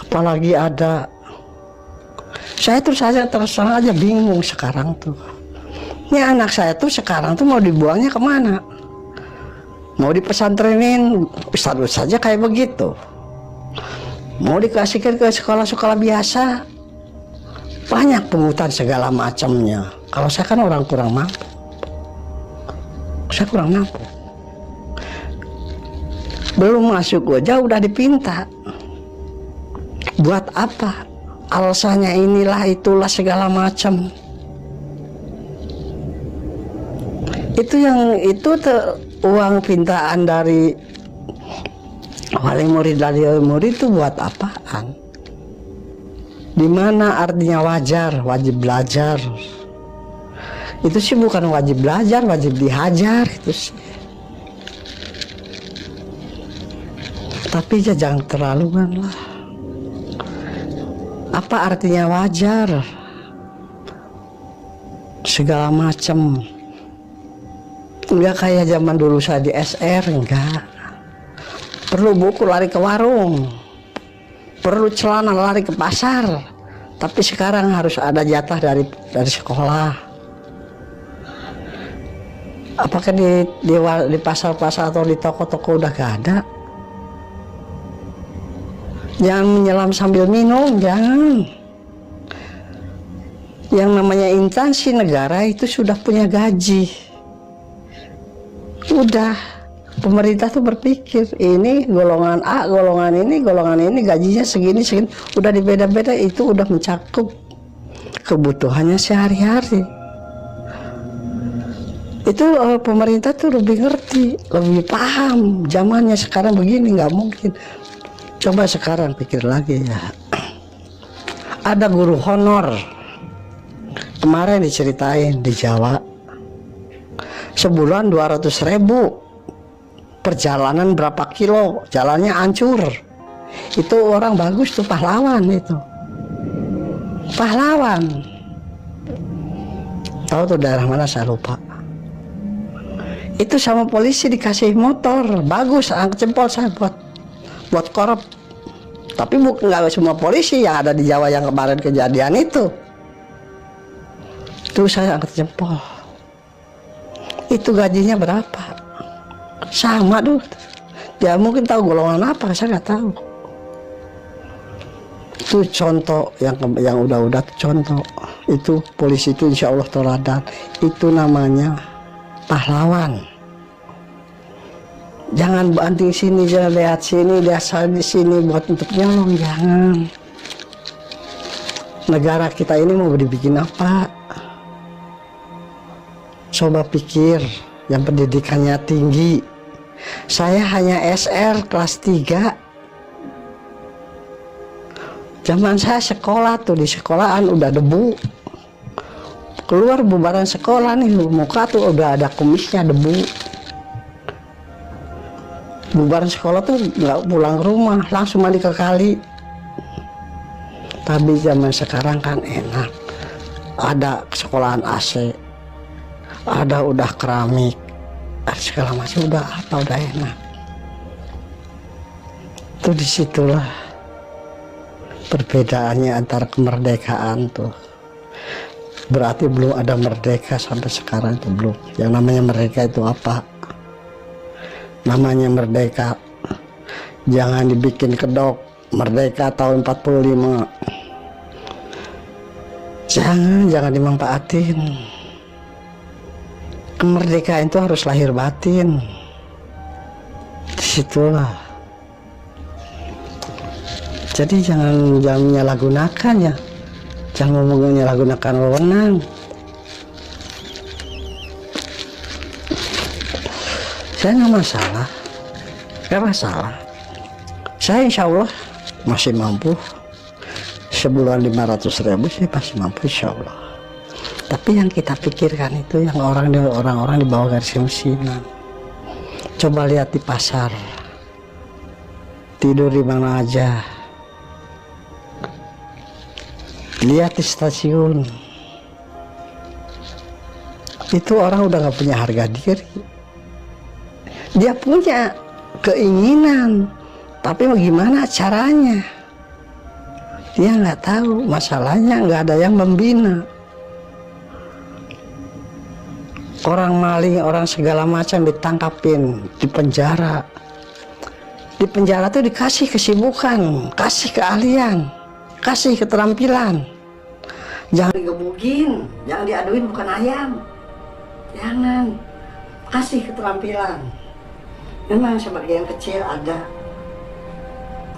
Apalagi ada, saya terus terang aja bingung sekarang tuh. Ini anak saya tuh sekarang tuh mau dibuangnya kemana? Mau dipesantrenin ustadz saja kayak begitu? Mau dikasihkan ke sekolah-sekolah biasa? Banyak pungutan segala macamnya. Kalau saya kan orang kurang mampu. Saya kurang mampu. Belum masuk aja udah dipinta. Buat apa? Alasannya inilah itulah segala macam. Itu uang pintaan dari wali murid itu buat apaan? Di mana artinya wajar, wajib belajar? Itu sih bukan wajib belajar, wajib dihajar itu sih. Tapi ya jangan terlaluan lah. Apa artinya wajar? Segala macam. Enggak kayak zaman dulu saya di SR, enggak. Perlu buku lari ke warung, perlu celana lari ke pasar. Tapi sekarang harus ada jatah dari sekolah. Apakah di pasar-pasar atau di toko-toko udah gak ada? Jangan menyelam sambil minum, jangan. Yang namanya instansi negara itu sudah punya gaji. Udah, pemerintah tuh berpikir ini golongan A, golongan ini gajinya segini. Udah dibeda-beda, itu udah mencakup kebutuhannya sehari-hari. Itu pemerintah tuh lebih ngerti, lebih paham. Zamannya sekarang begini nggak mungkin. Coba sekarang pikir lagi ya. Ada guru honor kemarin diceritain di Jawa, sebulan 200.000, perjalanan berapa kilo, jalannya hancur. Itu orang bagus tuh, pahlawan itu, pahlawan. Tahu tuh daerah mana saya lupa. Itu sama polisi dikasih motor bagus, angkat jempol saya buat korup. Tapi bukan nggak semua polisi yang ada di Jawa yang kemarin kejadian itu saya angkat jempol. Itu gajinya berapa? Sama tuh. Ya mungkin tahu golongan apa, saya nggak tahu. Itu contoh yang udah contoh. Itu polisi itu insya Allah teladan. Itu namanya pahlawan. Jangan banting sini, jangan lihat sini, lihat sini buat untuk nyolong, jangan. Negara kita ini mau dibikin apa? Coba pikir, yang pendidikannya tinggi. Saya hanya SR kelas 3. Zaman saya sekolah tuh, di sekolahan udah debu. keluar bubaran sekolah nih, muka tuh udah ada kumisnya, debu. Bubaran sekolah tuh nggak pulang ke rumah, langsung mandi ke kali. Tapi zaman sekarang kan enak, ada sekolahan AC, ada udah keramik, ada segala macam, udah apa, udah enak. Itu disitulah perbedaannya antara kemerdekaan tuh. Berarti belum ada merdeka sampai sekarang, itu belum. Yang namanya merdeka itu apa? Namanya merdeka jangan dibikin kedok. Merdeka tahun 45 jangan dimanfaatin. Kemerdekaan itu harus lahir batin. Disitulah. Jadi jangan menyalahgunakan ya. Jangan menyalahgunakan wewenang. Saya nggak masalah, saya insya Allah masih mampu. Sebulan 500.000 sih masih mampu insya Allah. Tapi yang kita pikirkan itu yang orang-orang di bawah garis kemiskinan. Coba lihat di pasar, tidur di mana aja, lihat di stasiun, itu orang udah nggak punya harga diri. Dia punya keinginan, tapi bagaimana caranya? Dia nggak tahu, masalahnya nggak ada yang membina. Orang maling, orang segala macam ditangkapin, di penjara. Di penjara tuh dikasih kesibukan, kasih keahlian, kasih keterampilan. Jangan digebukin, jangan diaduin, bukan ayam. Jangan, kasih keterampilan. Memang sebagian kecil ada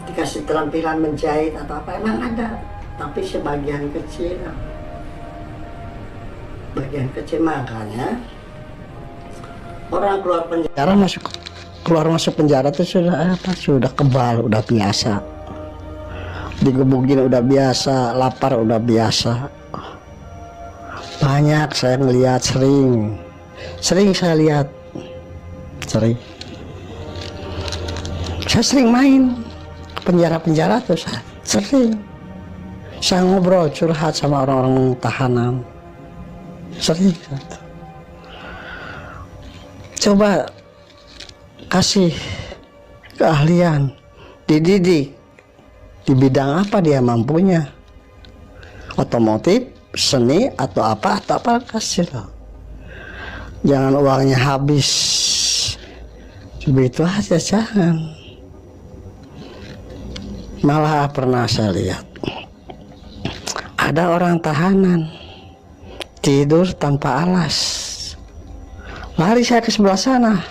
dikasih keterampilan menjahit atau apa, emang ada. Tapi sebagian kecil, makanya orang keluar masuk penjara itu sudah kebal, udah biasa. Digebukin udah biasa, lapar udah biasa. Banyak saya melihat, sering saya lihat, saya sering main ke penjara-penjara tuh, saya ngobrol, curhat sama orang-orang tahanan, sering. Coba kasih keahlian, dididik di bidang apa dia mampunya, otomotif, seni atau apa kasih loh. Jangan uangnya habis begitu aja, jangan. Malah pernah saya lihat ada orang tahanan tidur tanpa alas. Lari saya ke sebelah sana,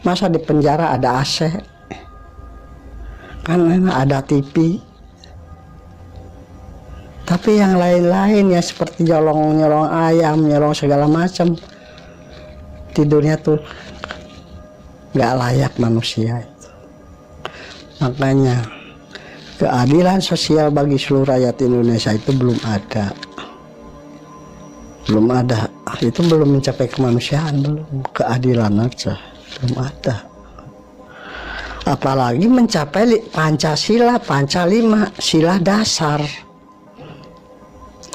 masa di penjara ada AC, kan ada TV. Tapi yang lain-lain ya seperti nyolong ayam, nyolong segala macam, tidurnya tuh nggak layak manusia itu. Makanya keadilan sosial bagi seluruh rakyat Indonesia itu belum ada. Itu belum mencapai kemanusiaan, belum. Keadilan aja belum ada. Apalagi mencapai Pancasila, Pancalima, sila dasar.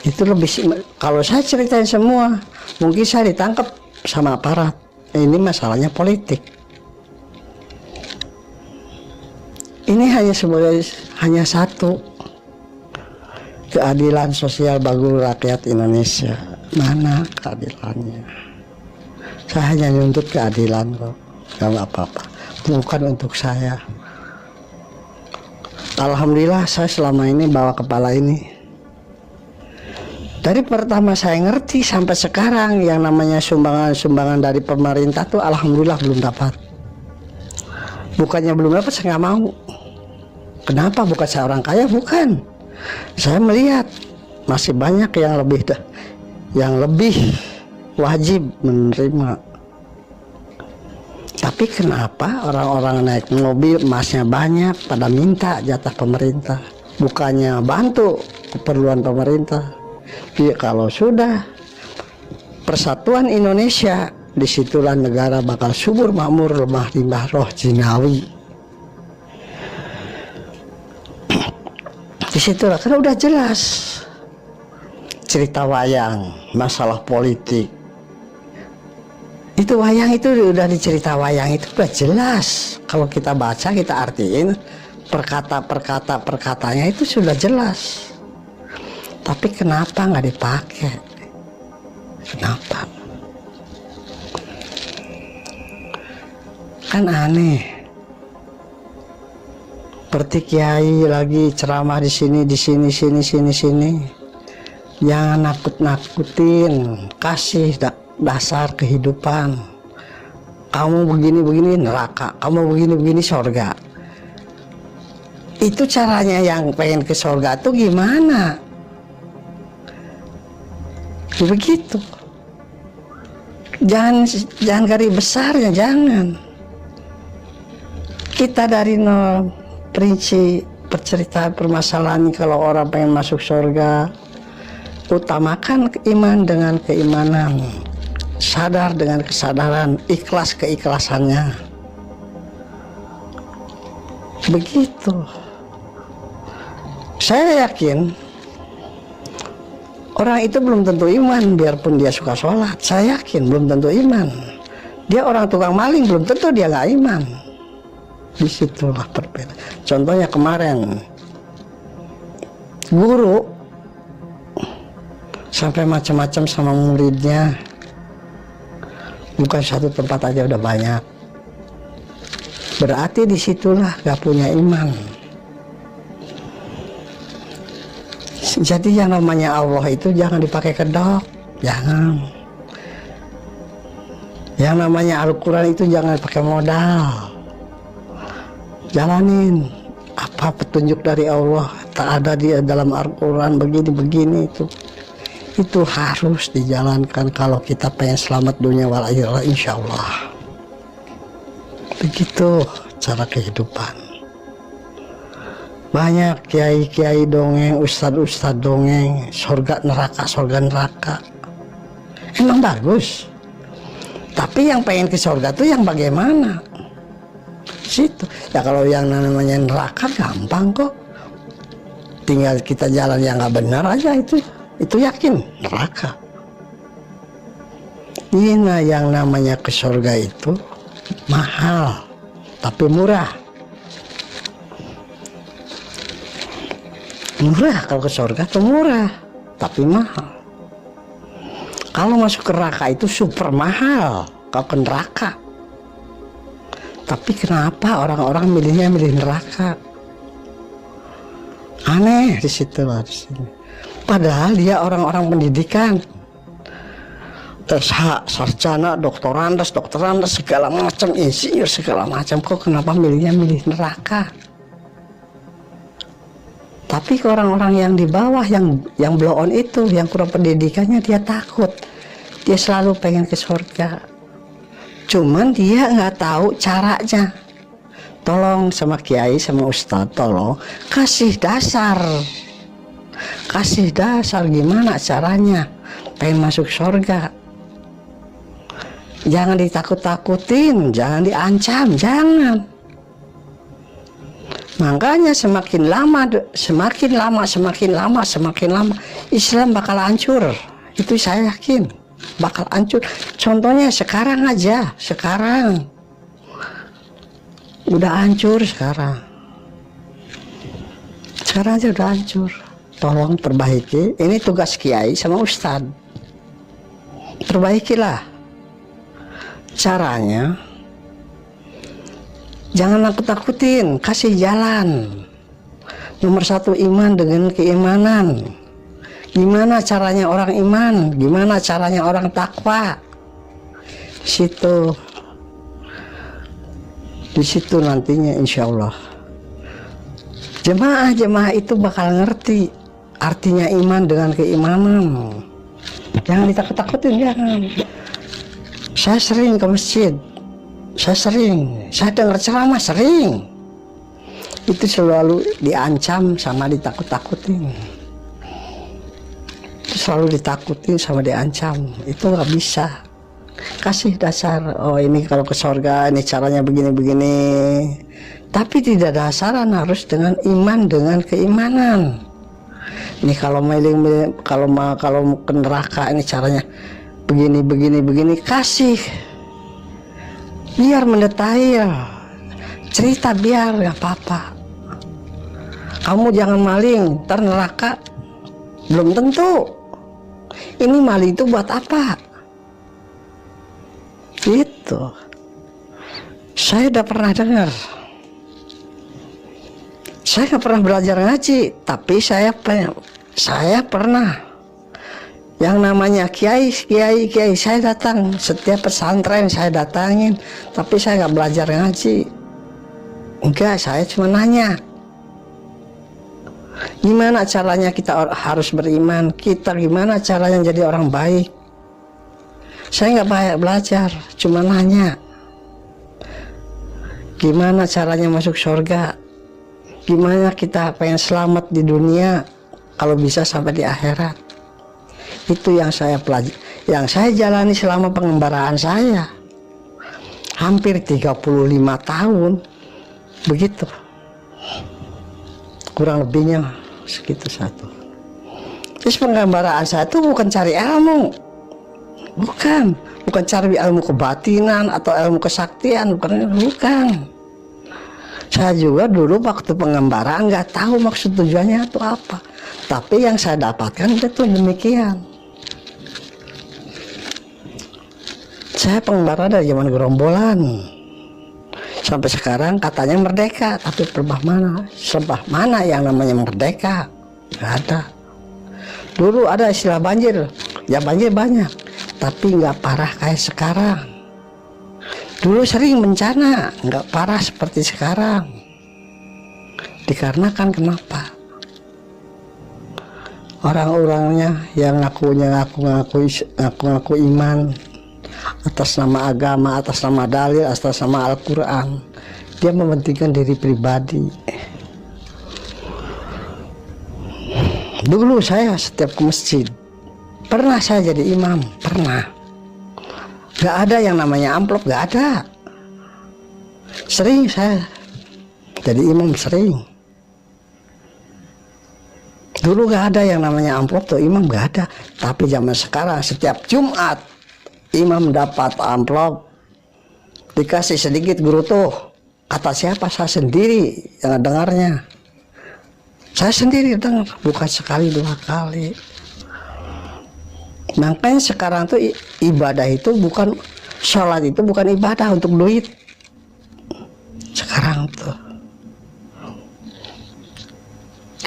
Itu lebih, kalau saya ceritain semua mungkin saya ditangkap sama aparat. Ini masalahnya politik. Ini hanya satu, keadilan sosial bagi rakyat Indonesia. Mana keadilannya? Saya hanya nuntut keadilan kok, nggak apa-apa. Bukan untuk saya. Alhamdulillah saya selama ini bawa kepala ini. Dari pertama saya ngerti sampai sekarang yang namanya sumbangan dari pemerintah tuh alhamdulillah belum dapat. Bukannya belum dapat, saya nggak mau. Kenapa? Bukan saya orang kaya, bukan. Saya melihat masih banyak yang lebih wajib menerima. Tapi kenapa orang-orang naik mobil emasnya banyak pada minta jatah pemerintah, bukannya bantu keperluan pemerintah? Jadi kalau sudah persatuan Indonesia, disitulah negara bakal subur makmur, lemah limbah roh jinawi. Disitulah, karena udah jelas cerita wayang, masalah politik. Itu wayang itu udah dicerita wayang itu udah jelas. Kalau kita baca, kita artiin perkatanya itu sudah jelas. Tapi kenapa nggak dipakai? Kenapa? Kan aneh. Seperti kiai lagi ceramah di sini. Jangan nakut-nakutin, kasih dasar kehidupan. Kamu begini-begini neraka, kamu begini-begini surga. Itu caranya yang pengen ke surga tuh gimana? Begitu. Jangan garis besarnya, jangan. Kita dari nol prinsip perceritaan permasalahan. Kalau orang pengen masuk surga, utamakan iman dengan keimanan, sadar dengan kesadaran, ikhlas keikhlasannya. Begitu. Saya yakin orang itu belum tentu iman, biarpun dia suka sholat. Saya yakin belum tentu iman. Dia orang tukang maling, belum tentu dia gak iman. Disitulah perbedaan. Contohnya kemarin, guru sampai macam-macam sama muridnya. Bukan satu tempat aja, udah banyak. Berarti disitulah gak punya iman. Jadi yang namanya Allah itu jangan dipakai kedok, jangan. Yang namanya Al-Quran itu jangan pakai modal. Jalanin apa petunjuk dari Allah, tak ada di dalam Al-Quran begini-begini itu harus dijalankan kalau kita pengen selamat dunia wal akhirah, insya Allah. Begitu cara kehidupan. Banyak kiai-kiai dongeng, ustad-ustad dongeng, surga neraka. Emang bagus. Tapi yang pengen ke surga tuh yang bagaimana? Situ. Ya kalau yang namanya neraka gampang kok. Tinggal kita jalan yang nggak benar aja itu. Itu yakin neraka. Ini yang namanya ke surga itu mahal, tapi murah. Murah kalau ke surga itu murah, tapi mahal. Kalau masuk ke neraka itu super mahal kalau ke neraka. Tapi kenapa orang-orang milih neraka? Aneh di situ lah di sini. Padahal dia orang-orang pendidikan, SH, sarjana, doktorandas, segala macam, insinyur segala macam. Kok kenapa milih neraka? Tapi ke orang-orang yang di bawah, yang blow on itu, yang kurang pendidikannya, dia takut. Dia selalu pengen ke surga. Cuman dia nggak tahu caranya. Tolong sama kiai, sama ustadz, tolong kasih dasar. Kasih dasar gimana caranya pengen masuk surga. Jangan ditakut-takutin, jangan diancam, jangan. Makanya semakin lama Islam bakal hancur. Itu saya yakin bakal hancur. Contohnya sekarang aja, sekarang udah hancur sekarang aja udah hancur. Tolong perbaiki. Ini tugas kiai sama ustadz. Perbaikilah caranya. Jangan nakut-nakutin, kasih jalan. Nomor satu iman dengan keimanan. Gimana caranya orang iman? Gimana caranya orang takwa? Di situ nantinya insya Allah. Jemaah itu bakal ngerti artinya iman dengan keimanan. Jangan ditakut-takutin, jangan. Saya sering ke masjid. Saya dengar ceramah sering. Itu selalu diancam sama ditakut-takutin. itu selalu ditakutin sama diancam. Itu nggak bisa. Kasih dasar, oh ini kalau ke surga ini caranya begini-begini. Tapi tidak dasaran, harus dengan iman, dengan keimanan. Ini kalau kalau ke neraka ini caranya begini, kasih. Biar mendetail. Cerita biar nggak apa-apa. Kamu jangan maling, ntar neraka. Belum tentu. Ini maling itu buat apa? Gitu. Saya udah pernah dengar. Saya nggak pernah belajar ngaji, tapi saya pernah. Yang namanya kiai saya datang, setiap pesantren saya datangin, tapi saya nggak belajar ngaji. Enggak, saya cuma nanya. Gimana caranya kita harus beriman? Kita gimana caranya jadi orang baik? Saya nggak banyak belajar, cuma nanya. Gimana caranya masuk surga? Gimana kita pengen selamat di dunia, kalau bisa sampai di akhirat? Itu yang saya pelajari, yang saya jalani selama pengembaraan saya. Hampir 35 tahun, begitu. Kurang lebihnya segitu satu. Terus pengembaraan saya itu bukan cari ilmu. Bukan cari ilmu kebatinan atau ilmu kesaktian, bukan. Saya juga dulu waktu pengembaraan nggak tahu maksud tujuannya itu apa. Tapi yang saya dapatkan itu demikian. Saya pengembara dari zaman gerombolan. Sampai sekarang katanya merdeka, tapi sebab mana yang namanya merdeka? Nggak ada. Dulu ada istilah banjir, ya banjir banyak, tapi nggak parah kayak sekarang. Dulu sering bencana, nggak parah seperti sekarang. Dikarenakan kenapa? Orang-orangnya yang ngaku iman atas nama agama, atas nama dalil, atas nama Al-Quran, dia mementingkan diri pribadi. Dulu saya setiap ke masjid, pernah saya jadi imam, pernah. Gak ada yang namanya amplop, gak ada. Sering saya jadi imam, sering. Dulu gak ada yang namanya amplop tuh imam, gak ada. Tapi zaman sekarang setiap Jumat imam dapat amplop, dikasih sedikit guru tuh. Kata siapa? Saya sendiri yang dengarnya. Saya sendiri dengar, bukan sekali dua kali. Makanya sekarang tuh ibadah itu bukan, sholat itu bukan ibadah untuk duit. Sekarang tuh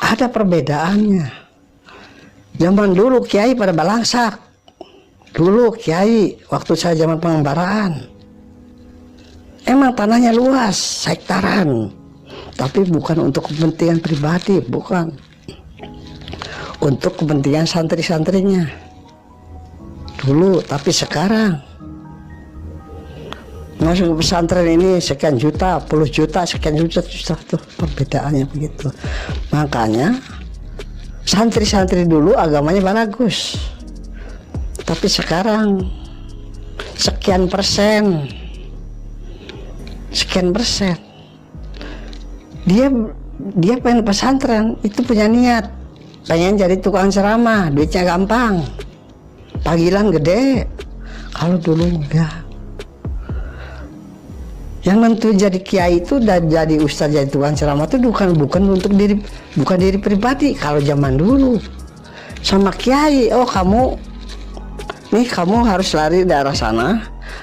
ada perbedaannya. Zaman dulu kiai pada balangsak. Dulu kiai waktu saya zaman pengembaraan, emang tanahnya luas, hektaran, tapi bukan untuk kepentingan pribadi, bukan, untuk kepentingan santri-santrinya dulu. Tapi sekarang masuk ke pesantren ini sekian juta, puluh juta, sekian juta tuh perbedaannya begitu. Makanya santri-santri dulu agamanya bagus, tapi sekarang sekian persen dia pengen pesantren itu punya niat, pengen jadi tukang ceramah, duitnya gampang, panggilan gede. Kalau dulu enggak. Yang nentu jadi kiai itu dan jadi ustaz, jadi tukang ceramah itu bukan untuk diri pribadi. Kalau zaman dulu sama kiai, oh kamu harus lari daerah sana,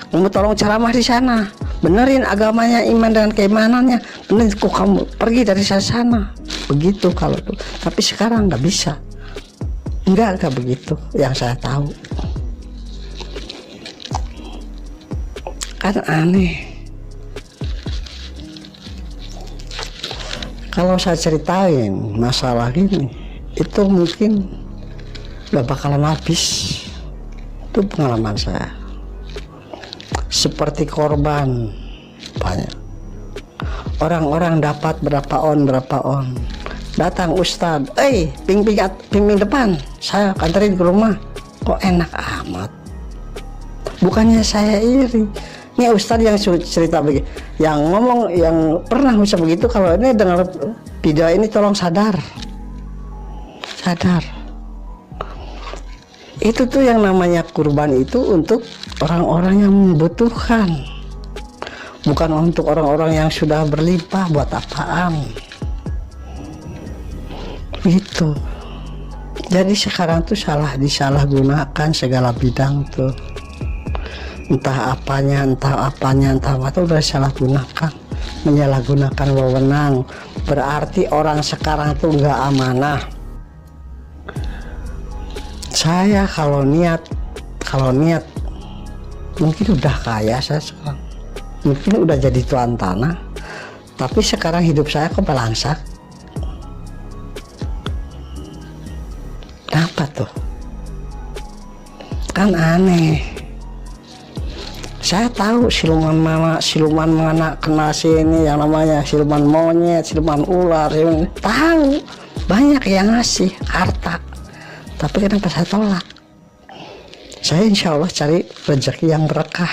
kamu tolong ceramah di sana, benerin agamanya, iman dan keimanannya, bener kok kamu pergi dari sana. Begitu kalau tuh. Tapi sekarang nggak bisa, nggak begitu yang saya tahu. Kan aneh. Kalau saya ceritain masalah ini, itu mungkin gak bakalan habis. Itu pengalaman saya. Seperti korban banyak. Orang-orang dapat berapa on, Datang Ustadz, ping depan, saya kanterin ke rumah. Kok enak amat. Bukannya saya iri, ini Ustadz yang cerita begitu, yang ngomong, yang pernah bisa begitu. Kalau ini dengar video ini tolong sadar. Itu tuh yang namanya kurban itu untuk orang-orang yang membutuhkan, bukan untuk orang-orang yang sudah berlimpah. Buat apaan gitu. Jadi sekarang tuh disalahgunakan segala bidang tuh, entah apanya entah apa tuh udah disalahgunakan, menyalahgunakan wewenang. Berarti orang sekarang tuh nggak amanah. Saya kalau niat mungkin udah kaya, saya sekarang mungkin udah jadi tuan tanah, tapi sekarang hidup saya kok belangsak. Kenapa tuh? Kan aneh. Saya tahu siluman mana kena sini, yang namanya siluman monyet, siluman ular, tahu banyak yang ngasih harta. Tapi kenapa saya tolak? Saya insya Allah cari rezeki yang berkah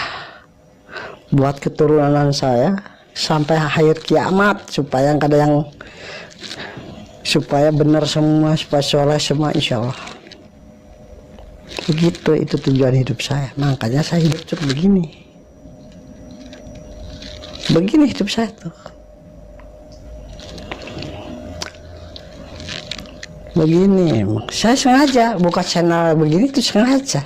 buat keturunan saya sampai akhir kiamat, supaya nggak ada yang, supaya benar semua, supaya soleh semua, insya Allah. Begitu, itu tujuan hidup saya. Makanya saya hidup cukup begini hidup saya tuh. Begini, saya sengaja buka channel begini tuh sengaja.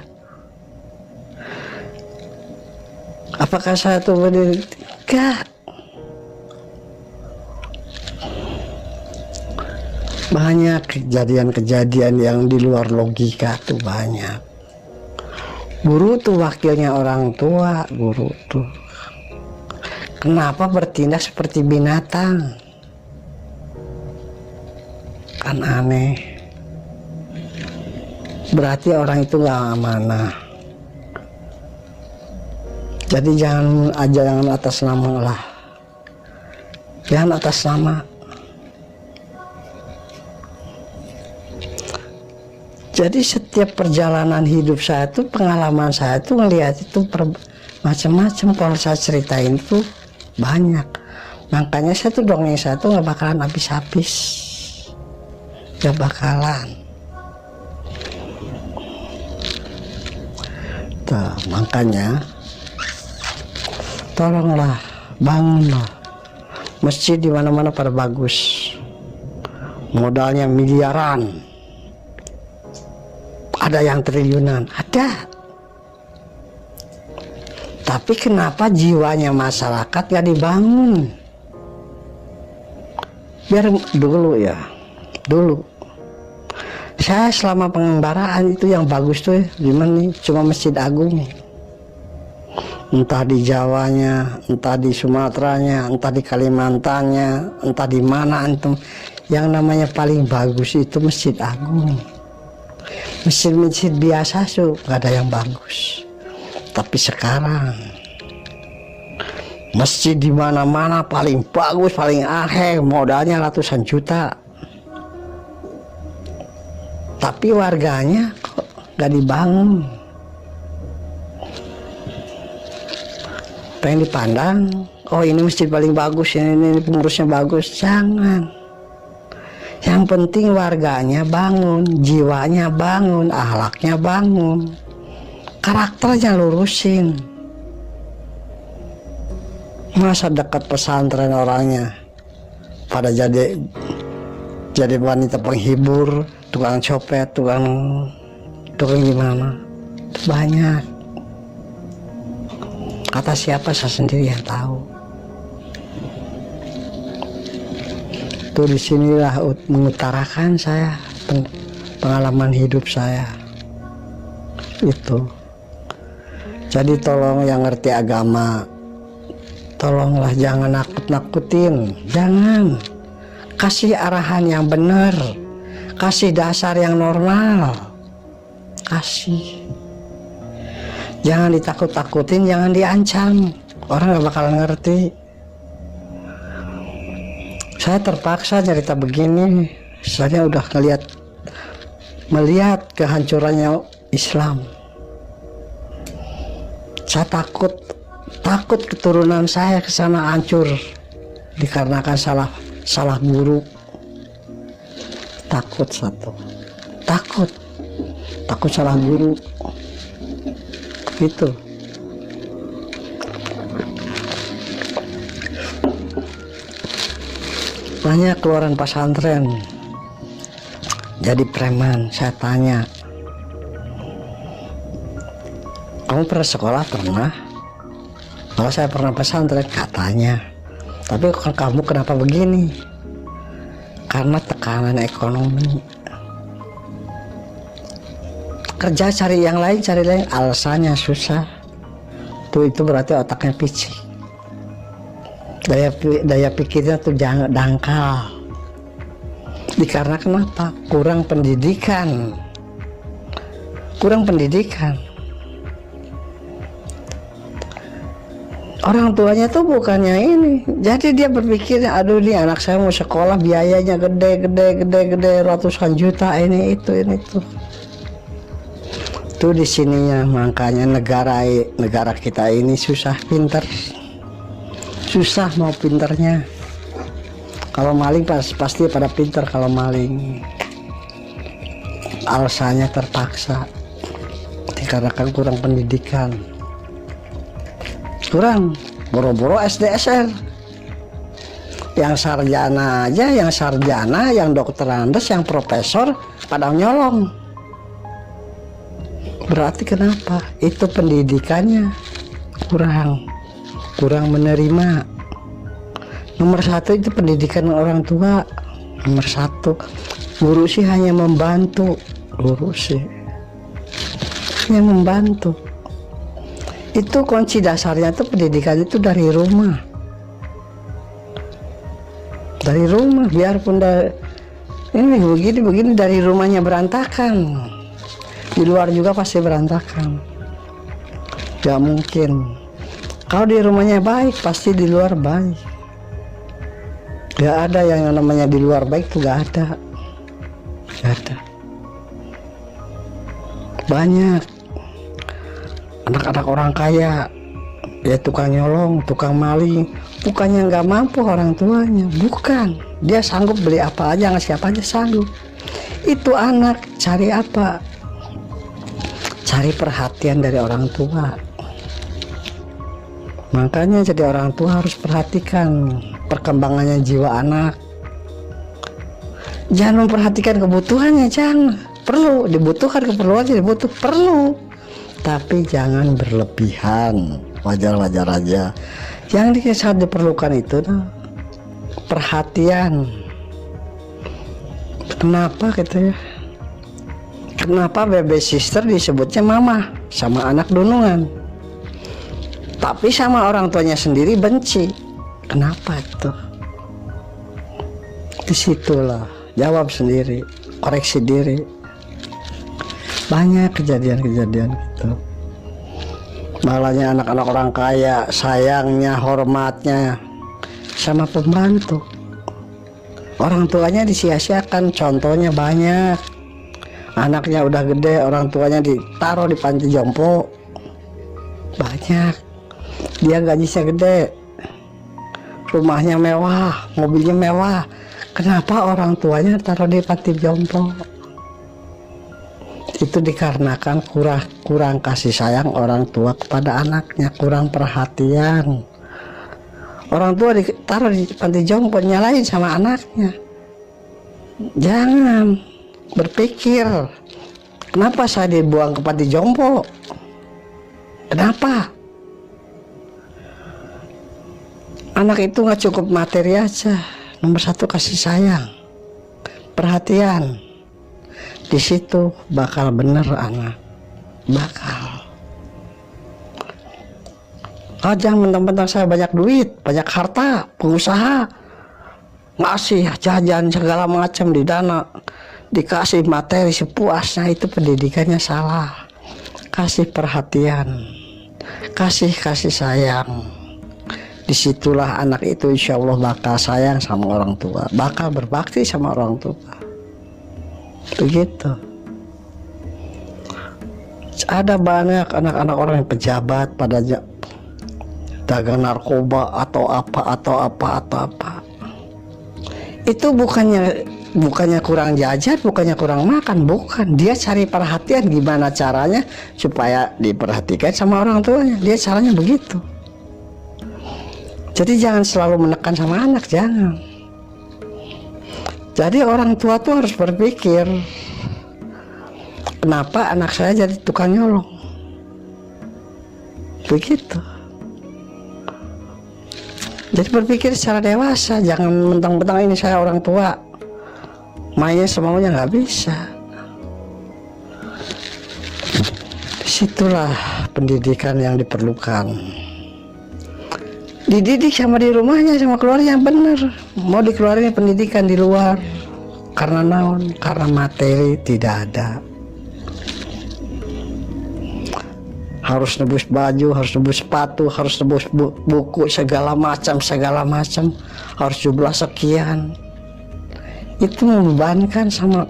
Apakah saya tuh enggak? Banyak kejadian-kejadian yang di luar logika tuh banyak. Guru tuh wakilnya orang tua, guru tuh. Kenapa bertindak seperti binatang? Kan aneh. Berarti orang itu nggak amanah. Jadi jangan atas nama lah, jangan atas nama. Jadi setiap perjalanan hidup saya tuh, pengalaman saya tuh ngelihat itu macam-macam. Kalau saya ceritain tuh banyak. Makanya saya tuh dongeng saya tuh nggak bakalan habis-habis. Gak bakalan. Tuh, makanya tolonglah, bangunlah. Masjid di mana-mana pada bagus. Modalnya miliaran. Ada yang triliunan, ada. Tapi kenapa jiwanya masyarakat gak dibangun? Biar dulu saya selama pengembaraan itu yang bagus tuh gimana nih, cuma Masjid Agung. Entah di Jawanya, entah di Sumateranya, entah di Kalimantannya, entah di mana antum, yang namanya paling bagus itu Masjid Agung. Masjid-masjid biasa tuh gak ada yang bagus. Tapi sekarang masjid di mana-mana paling bagus, paling akhir, modalnya ratusan juta. Tapi warganya kok gak dibangun. Pengen dipandang, oh ini masjid paling bagus, ini pengurusnya bagus. Jangan. Yang penting warganya bangun, jiwanya bangun, akhlaknya bangun, karakternya lurusin. Masa dekat pesantren orangnya pada jadi wanita penghibur, tukang copet, tukang gimana, itu banyak. Kata siapa, saya sendiri yang tahu. Tuh disinilah mengutarakan saya pengalaman hidup saya itu. Jadi tolong yang ngerti agama, tolonglah jangan nakut-nakutin, jangan. Kasih arahan yang benar, kasih dasar yang normal, kasih. Jangan ditakut-takutin, jangan diancam, orang gak bakal ngerti. Saya terpaksa cerita begini, Saya udah melihat kehancurannya Islam. Saya takut keturunan saya ke sana hancur dikarenakan salah guru. Takut salah guru gitu. Banyak keluaran pesantren jadi preman. Saya tanya, kamu pernah sekolah? Pernah. Kalau saya pernah pesantren, katanya. Tapi kamu kenapa begini? Karena tekanan ekonomi. Kerja cari yang lain, alasannya susah. Itu berarti otaknya picik. Daya pikirnya tuh dangkal. Dikarenakan apa? Kurang pendidikan. Orang tuanya tuh bukannya ini, jadi dia berpikir, aduh nih anak saya mau sekolah biayanya gede ratusan juta, ini itu. Tuh di sininya, makanya negara kita ini susah mau pinternya. Kalau maling pasti pada pinter. Kalau maling alasannya terpaksa dikarenakan kurang pendidikan. Kurang, boro-boro SDSR. Yang sarjana aja, yang dokter Andes, yang profesor pada nyolong. Berarti kenapa? Itu pendidikannya kurang menerima. Nomor satu itu pendidikan orang tua. Nomor satu, guru sih hanya membantu. Itu kunci dasarnya tuh pendidikan itu dari rumah. Biarpun ini begini dari rumahnya berantakan, di luar juga pasti berantakan. Gak mungkin. Kalau di rumahnya baik, pasti di luar baik. Gak ada yang namanya di luar baik tuh, gak ada. Banyak anak-anak orang kaya ya tukang nyolong, tukang maling. Bukannya nggak mampu orang tuanya, bukan, dia sanggup beli apa aja, ngasih apa aja sanggup. Itu anak cari apa? Cari perhatian dari orang tua. Makanya jadi orang tua harus perhatikan perkembangannya jiwa anak. Jangan memperhatikan kebutuhannya, jangan. Perlu dibutuhkan, keperluannya perlu, tapi jangan berlebihan. Wajar-wajar aja. Yang saat diperlukan itu perhatian. Kenapa gitu ya? Kenapa baby sister disebutnya mama sama anak dunungan, tapi sama orang tuanya sendiri benci? Kenapa itu? Disitulah jawab sendiri, koreksi diri. Banyak kejadian-kejadian gitu. Malahnya anak-anak orang kaya sayangnya, hormatnya sama pembantu. Orang tuanya disia-siakan, contohnya banyak. Anaknya udah gede, orang tuanya ditaruh di panti jompo. Banyak. Dia gajinya gede, rumahnya mewah, mobilnya mewah. Kenapa orang tuanya taruh di panti jompo? Itu dikarenakan kurang kasih sayang orang tua kepada anaknya, kurang perhatian. Orang tua ditaruh di panti jompo, nyalain sama anaknya. Jangan berpikir, kenapa saya dibuang ke panti jompo? Kenapa? Anak itu nggak cukup materi aja. Nomor satu kasih sayang, perhatian. Di situ bakal bener anak, bakal. Jangan mentang-mentang saya banyak duit, banyak harta, pengusaha, ngasih jajan segala macam di dana, dikasih materi sepuasnya, itu pendidikannya salah. Kasih perhatian, kasih sayang. Disitulah anak itu insya Allah bakal sayang sama orang tua, bakal berbakti sama orang tua. Begitu. Ada banyak anak-anak orang yang pejabat pada dagang narkoba atau apa. Itu bukannya kurang jajan, bukannya kurang makan, bukan. Dia cari perhatian gimana caranya supaya diperhatikan sama orang tuanya. Dia caranya begitu. Jadi jangan selalu menekan sama anak, jangan. Jadi orang tua tuh harus berpikir, kenapa anak saya jadi tukang nyolong? Begitu. Jadi berpikir secara dewasa, jangan mentang-mentang ini saya orang tua, mainnya semaunya, nggak bisa. Disitulah pendidikan yang diperlukan. Dididik sama di rumahnya, sama keluarga yang benar. Mau dikeluarin pendidikan di luar karena naon? Karena materi tidak ada. Harus nebus baju, harus nebus sepatu, harus nebus buku, segala macam. Harus jumlah sekian. Itu membebankan sama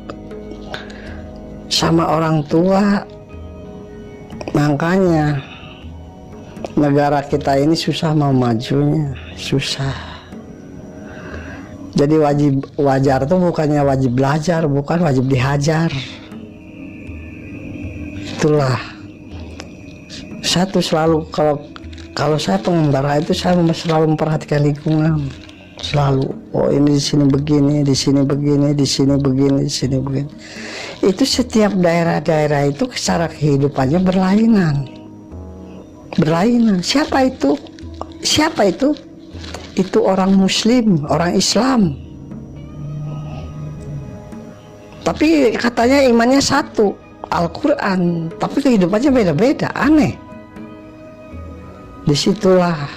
orang tua. Makanya negara kita ini susah mau majunya, susah. Jadi wajar tuh bukannya wajib belajar, bukan wajib dihajar. Itulah satu, selalu kalau saya pengembara itu saya selalu memperhatikan lingkungan, selalu. Oh ini di sini begini, di sini begini, di sini begini, di sini begini. Itu setiap daerah-daerah itu secara kehidupannya berlainan. Siapa itu? Itu orang Muslim, orang Islam. Tapi katanya imannya satu, Al-Quran. Tapi kehidupannya beda-beda, aneh. Disitulah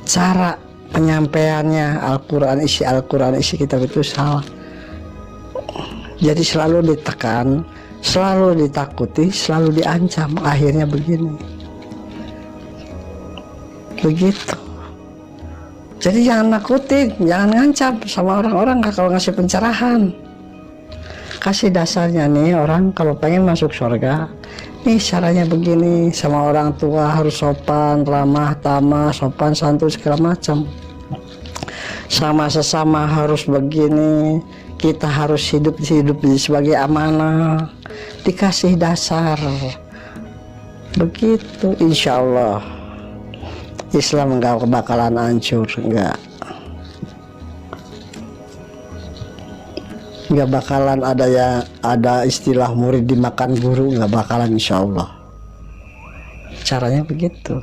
cara penyampaiannya Al-Quran, isi kitab itu salah. Jadi selalu ditekan, selalu ditakuti, selalu diancam. Akhirnya begini. Begitu. Jadi jangan nakutin, jangan ngancam sama orang-orang kalau ngasih pencerahan. Kasih dasarnya nih, orang kalau pengen masuk surga, nih caranya begini, sama orang tua harus sopan, ramah, tamah, sopan, santun, segala macam. Sama sesama harus begini, kita harus hidup sebagai amanah, dikasih dasar. Begitu, insya Allah Islam nggak bakalan hancur, nggak bakalan ada istilah murid dimakan guru, nggak bakalan, insya Allah. Caranya begitu.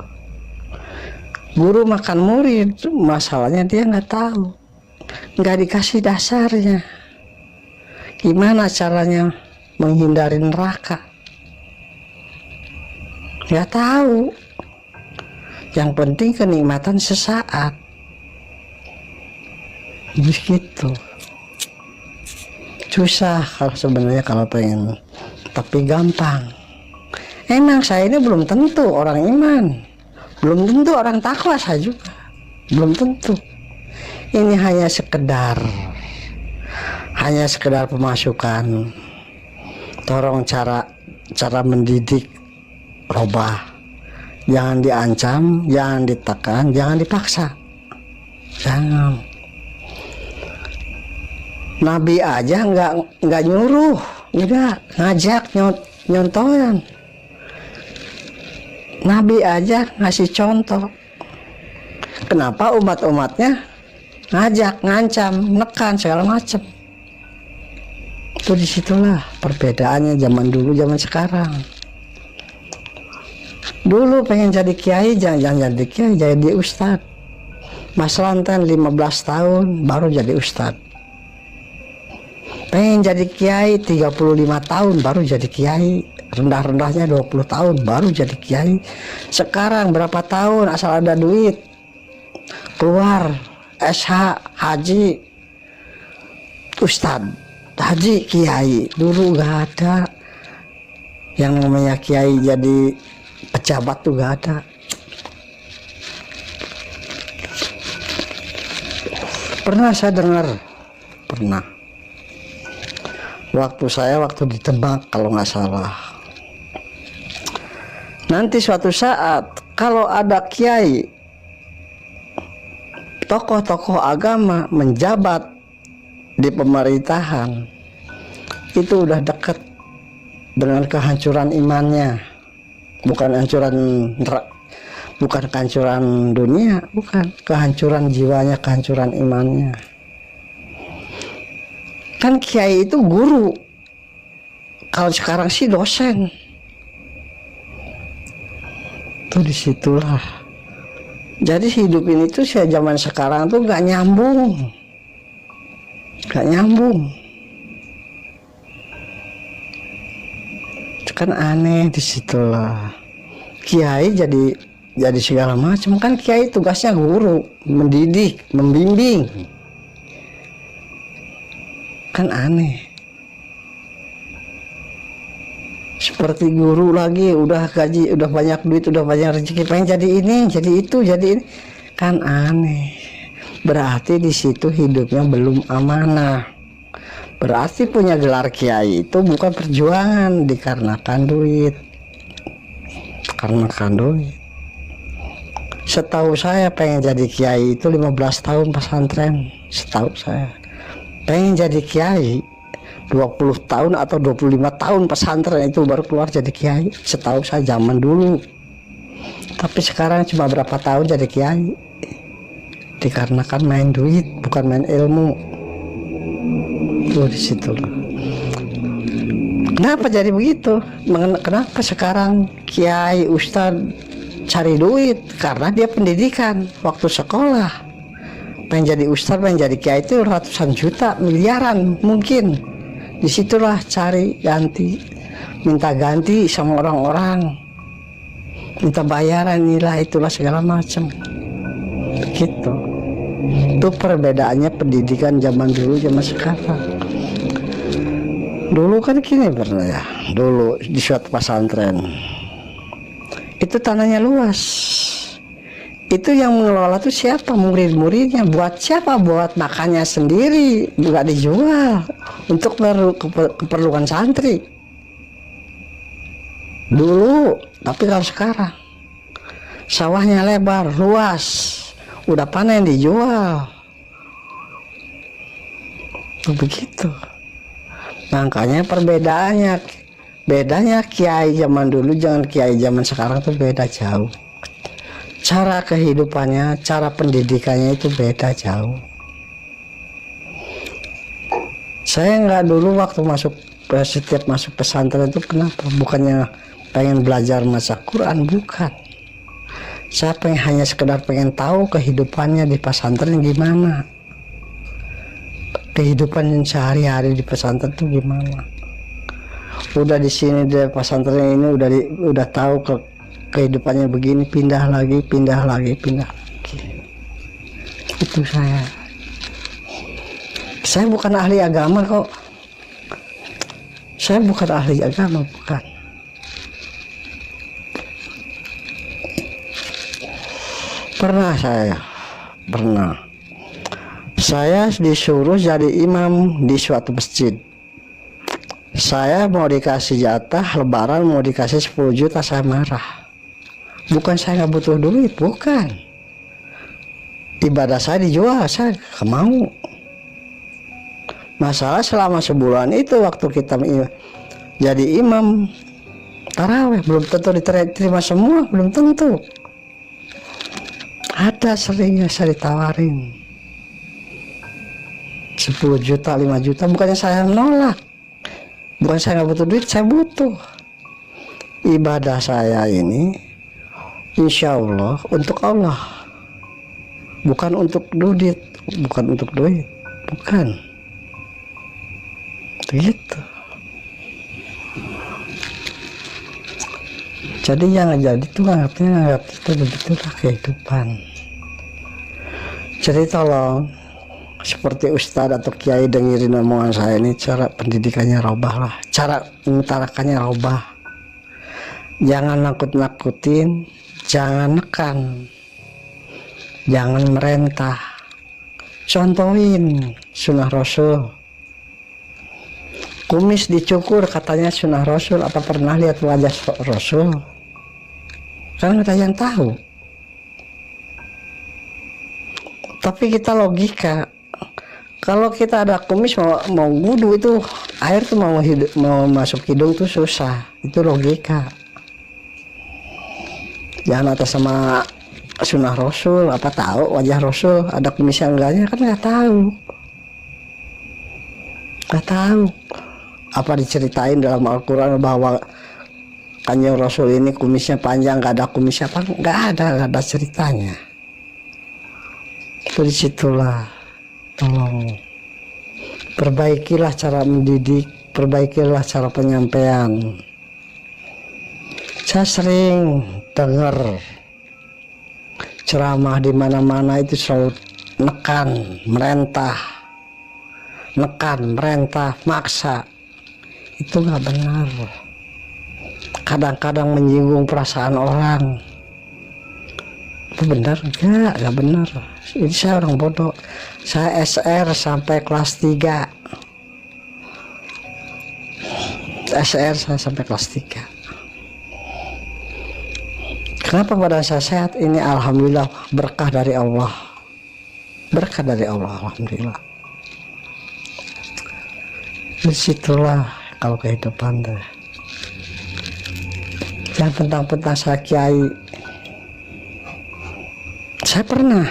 Guru makan murid, masalahnya dia nggak tahu, nggak dikasih dasarnya. Gimana caranya menghindari neraka? Nggak tahu. Yang penting kenikmatan sesaat. Begitu. Susah kalau sebenarnya kalau pengen, tapi gampang. Emang saya ini belum tentu orang iman, belum tentu orang takwa, saya juga belum tentu. Ini hanya sekedar pemasukan. Tolong cara mendidik robah. Jangan diancam, jangan ditekan, jangan dipaksa. Jangan. Nabi aja nggak nyuruh, enggak ngajak, nyontohan. Nabi aja ngasih contoh. Kenapa umat-umatnya ngajak, ngancam, nekan segala macam? Itu disitulah perbedaannya zaman dulu, zaman sekarang. Dulu pengen jadi kiai, jangan jadi kiai, jadi ustad. Mas Lanten 15 tahun baru jadi ustad. Pengen jadi kiai 35 tahun baru jadi kiai. Rendah-rendahnya 20 tahun baru jadi kiai. Sekarang berapa tahun asal ada duit, keluar SH, haji, ustad, haji, kiai. Dulu gak ada yang namanya kiai jadi pejabat, tuh gak ada. Pernah saya dengar, waktu di Demak kalau nggak salah. Nanti suatu saat kalau ada kiai, tokoh-tokoh agama menjabat di pemerintahan, itu udah dekat dengan kehancuran imannya. Bukan kehancuran dunia, bukan, kehancuran jiwanya, kehancuran imannya. Kan kiai itu guru, kalau sekarang sih dosen. Tuh disitulah. Jadi hidup ini tuh saya zaman sekarang tuh gak nyambung. Itu kan aneh disitulah. Kiai jadi segala macam. Kan kiai tugasnya guru, mendidik, membimbing. Kan aneh. Seperti guru lagi, udah gaji, udah banyak duit, udah banyak rezeki, pengen jadi ini, jadi itu, jadi ini, kan aneh. Berarti di situ hidupnya belum amanah. Berarti punya gelar kiai itu bukan perjuangan, dikarenakan duit. Setahu saya pengen jadi kiai itu 15 tahun pesantren. Setahu saya pengen jadi kiai 20 tahun atau 25 tahun pesantren itu baru keluar jadi kiai. Setahu saya zaman dulu. Tapi sekarang cuma berapa tahun jadi kiai. Dikarenakan main duit, bukan main ilmu. Tuh di situ loh. Kenapa jadi begitu? Kenapa sekarang kiai, ustadz cari duit? Karena dia pendidikan waktu sekolah. Pengen jadi ustadz, pengen jadi kiai itu ratusan juta, miliaran mungkin. Disitulah cari ganti, minta ganti sama orang-orang, minta bayaran, inilah itulah segala macam. Begitu. Itu perbedaannya pendidikan zaman dulu zaman sekarang. Dulu kan gini pernah ya, dulu di suatu pesantren itu tanahnya luas. Itu yang mengelola tuh siapa? Murid-muridnya. Buat siapa? Buat makannya sendiri, nggak dijual untuk keperluan santri dulu. Tapi kalau sekarang sawahnya lebar, luas, udah panen dijual. Begitu. Makanya bedanya kiai zaman dulu dengan kiai zaman sekarang tuh beda jauh. Cara kehidupannya, cara pendidikannya itu beda jauh. Saya nggak dulu waktu setiap masuk pesantren itu kenapa? Bukannya pengen belajar maca Quran, bukan. Saya hanya sekedar pengen tahu kehidupannya di pesantren gimana. Kehidupan sehari-hari di pesantren itu gimana. Udah di sini di pesantren ini udah tahu kehidupannya begini, pindah lagi. Itu saya bukan ahli agama kok. Saya bukan ahli agama, bukan. Pernah saya disuruh jadi imam di suatu masjid. Saya mau dikasih jatah lebaran, mau dikasih 10 juta, saya marah. Bukan saya nggak butuh duit, bukan. Ibadah saya dijual, saya nggak mau. Masalah selama sebulan itu waktu kita jadi imam taraweh belum tentu diterima semua, belum tentu. Ada seringnya saya ditawarin 10 juta, 5 juta, bukannya saya nolak. Bukan saya nggak butuh duit, saya butuh. Ibadah saya ini insya Allah untuk Allah, bukan untuk duit, bukan. Gitu. Jadi yang jadi itu nganggap itu begitulah kehidupan. Jadi tolong seperti ustadz atau kiai dengerin omongan saya ini, cara pendidikannya robah lah, cara mengutarakannya robah. Jangan nakut-nakutin, jangan nekan, jangan merentah. Contohin sunnah Rasul. kumis dicukur katanya sunnah Rasul. Apa pernah lihat wajah Rasul? Kan ada yang tahu. Tapi kita logika, kalau kita ada kumis mau wudu itu air tuh mau masuk hidung tuh susah. Itu logika. Jangan atas sama sunnah Rasul. Apa tahu wajah Rasul ada kumis yang enggaknya? Kan nggak tahu. Nggak tahu. Apa diceritain dalam Al-Quran bahwa Kanjeng Rasul ini kumisnya panjang, nggak ada kumisnya apa? Nggak ada ceritanya. Itu disitulah, tolong perbaikilah cara mendidik, perbaikilah cara penyampaian. Saya sering dengar ceramah di mana-mana itu selalu nekan, merentah, maksa. Itu nggak benar. Kadang-kadang menyinggung perasaan orang. Itu benar? Nggak benar. Ini saya orang bodoh. Saya SR sampai kelas 3. SR saya sampai kelas 3. Kenapa badan saya sehat? Ini alhamdulillah berkah dari Allah. Berkah dari Allah, alhamdulillah. Disitulah kalau kehidupan deh. Yang tentang saya kiai, saya pernah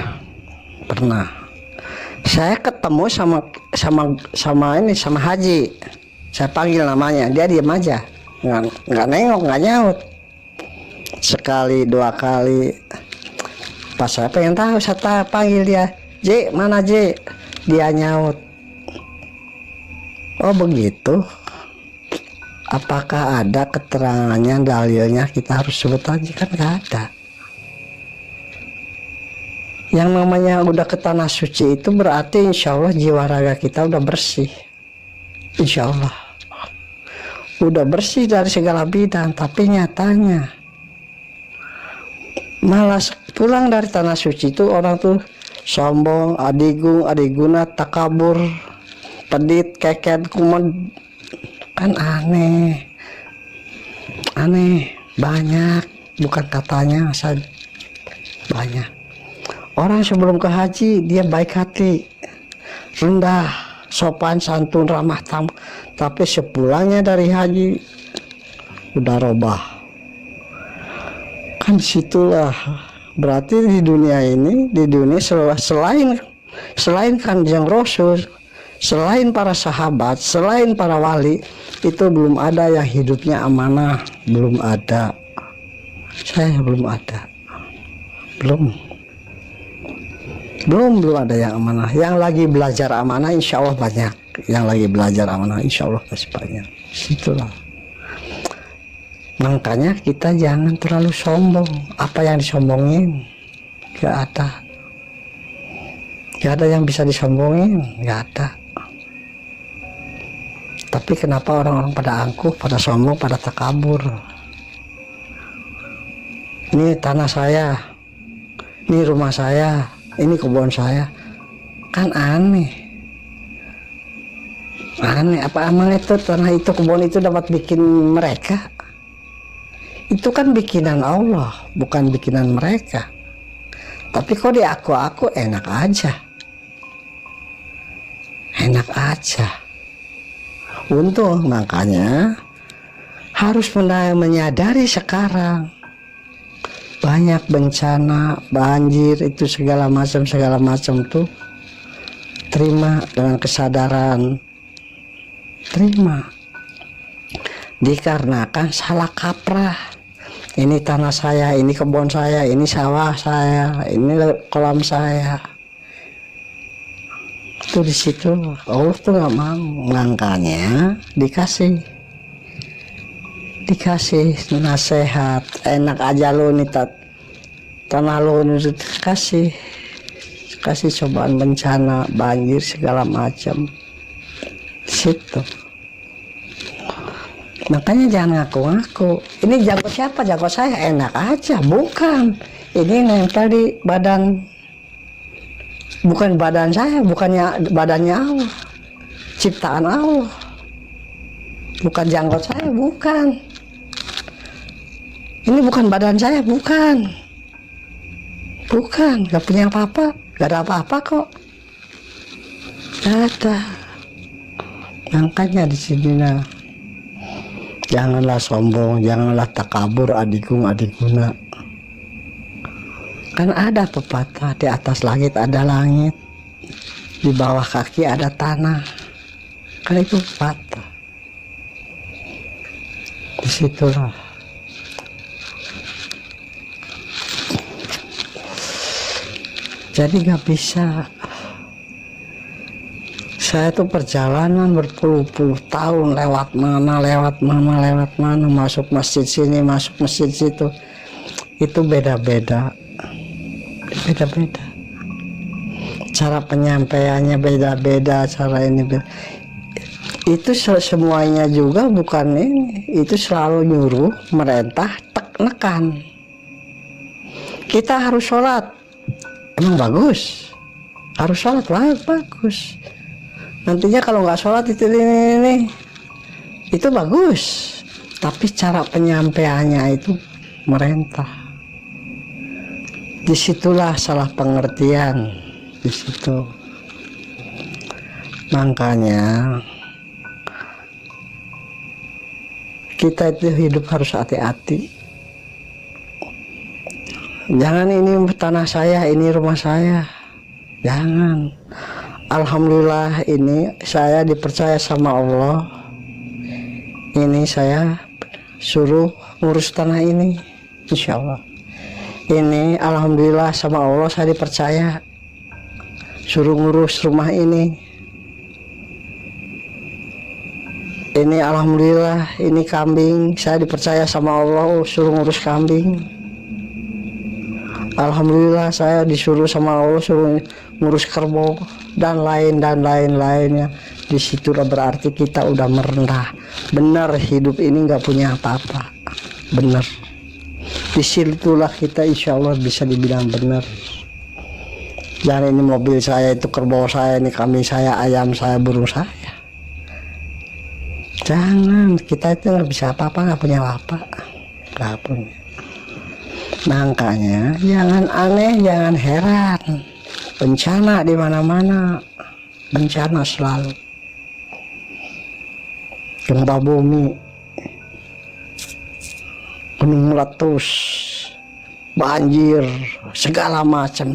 saya ketemu sama Haji. Saya panggil namanya, dia diam aja, nggak nengok, nggak nyaut. Sekali 2 kali, pas saya pengen tahu, saya panggil dia, J, mana J? Dia nyaut. Oh begitu. Apakah ada keterangannya, dalilnya kita harus sebut aja? Kan nggak ada. Yang namanya udah ke tanah suci itu berarti insya Allah jiwa raga kita udah bersih. Insya Allah udah bersih dari segala bidang. Tapi nyatanya malah pulang dari tanah suci itu orang tuh sombong, adigung, adiguna, takabur, pedit, keket, kumat. Kan aneh banyak, bukan katanya saja, banyak orang sebelum ke haji dia baik hati, rendah, sopan, santun, ramah tamu, tapi sepulangnya dari haji udah robah. Kan situlah berarti di dunia selain Kanjeng Rasul, selain para sahabat, selain para wali, itu belum ada yang hidupnya amanah. Belum ada. Saya belum ada. Belum ada yang amanah. Yang lagi belajar amanah insya Allah banyak. Yang lagi belajar amanah insya Allah masih banyak. Situlah. Makanya kita jangan terlalu sombong. Apa yang disombongin? Gak ada. Gak ada yang bisa disombongin. Gak ada. Tapi kenapa orang-orang pada angkuh, pada sombong, pada takabur? Ini tanah saya, ini rumah saya, ini kebun saya. Kan aneh. Apa emang itu tanah itu, kebun itu dapat bikin mereka? Itu kan bikinan Allah, bukan bikinan mereka. Tapi kok diaku-aku enak aja. Enak aja. Untung, makanya harus menyadari sekarang banyak bencana, banjir, itu segala macam tuh terima dengan kesadaran, terima. Dikarenakan salah kaprah. Ini tanah saya, ini kebun saya, ini sawah saya, ini kolam saya. Itu di situ Allah tuh nggak mau, makanya dikasih nasihat. Enak aja lo nih tanah lo ini kasih cobaan bencana, banjir segala macam situ. Makanya jangan ngaku-ngaku ini jago siapa, jago saya, enak aja. Bukan, ini nempel di badan. Bukan badan saya, bukannya badannya Allah, ciptaan Allah. bukan janggut saya, bukan. Ini bukan badan saya, bukan. Bukan, gak punya apa-apa, gak ada apa-apa kok. Gak ada. Makanya di sini nah, janganlah sombong, janganlah takabur adikuna. Kan ada pepatah, di atas langit ada langit, di bawah kaki ada tanah. Kan itu pepatah. Disitulah. Jadi gak bisa. Saya tuh perjalanan berpuluh-puluh tahun, lewat mana, masuk masjid sini, masuk masjid situ. Itu beda-beda. Cara penyampaiannya beda-beda, cara ini beda. Itu semuanya juga bukan ini. Itu selalu nyuruh, merintah, nekan. Kita harus sholat. Emang bagus, harus sholat, bagus. Nantinya kalau nggak sholat itu bagus. Tapi cara penyampaiannya itu merintah. Disitulah salah pengertian. Disitu. Makanya kita itu hidup harus hati-hati. Jangan ini tanah saya, ini rumah saya. Jangan. Alhamdulillah ini saya dipercaya sama Allah. Ini saya suruh ngurus tanah ini. Insya Allah. Ini alhamdulillah sama Allah saya dipercaya suruh ngurus rumah ini. Ini alhamdulillah ini kambing saya dipercaya sama Allah suruh ngurus kambing. Alhamdulillah saya disuruh sama Allah suruh ngurus kerbau dan lainnya. Disitulah berarti kita udah merendah. Benar hidup ini nggak punya apa-apa. Benar. Disitulah kita insya Allah bisa dibilang benar. Jangan ini mobil saya, itu kerbau saya, ini kambing saya, ayam saya, burung saya. Jangan, kita itu nggak bisa apa-apa, nggak punya apa, nggak punya. Makanya jangan aneh, jangan heran. Bencana di mana-mana, bencana selalu. Gempa bumi, gunung meletus, banjir, segala macam.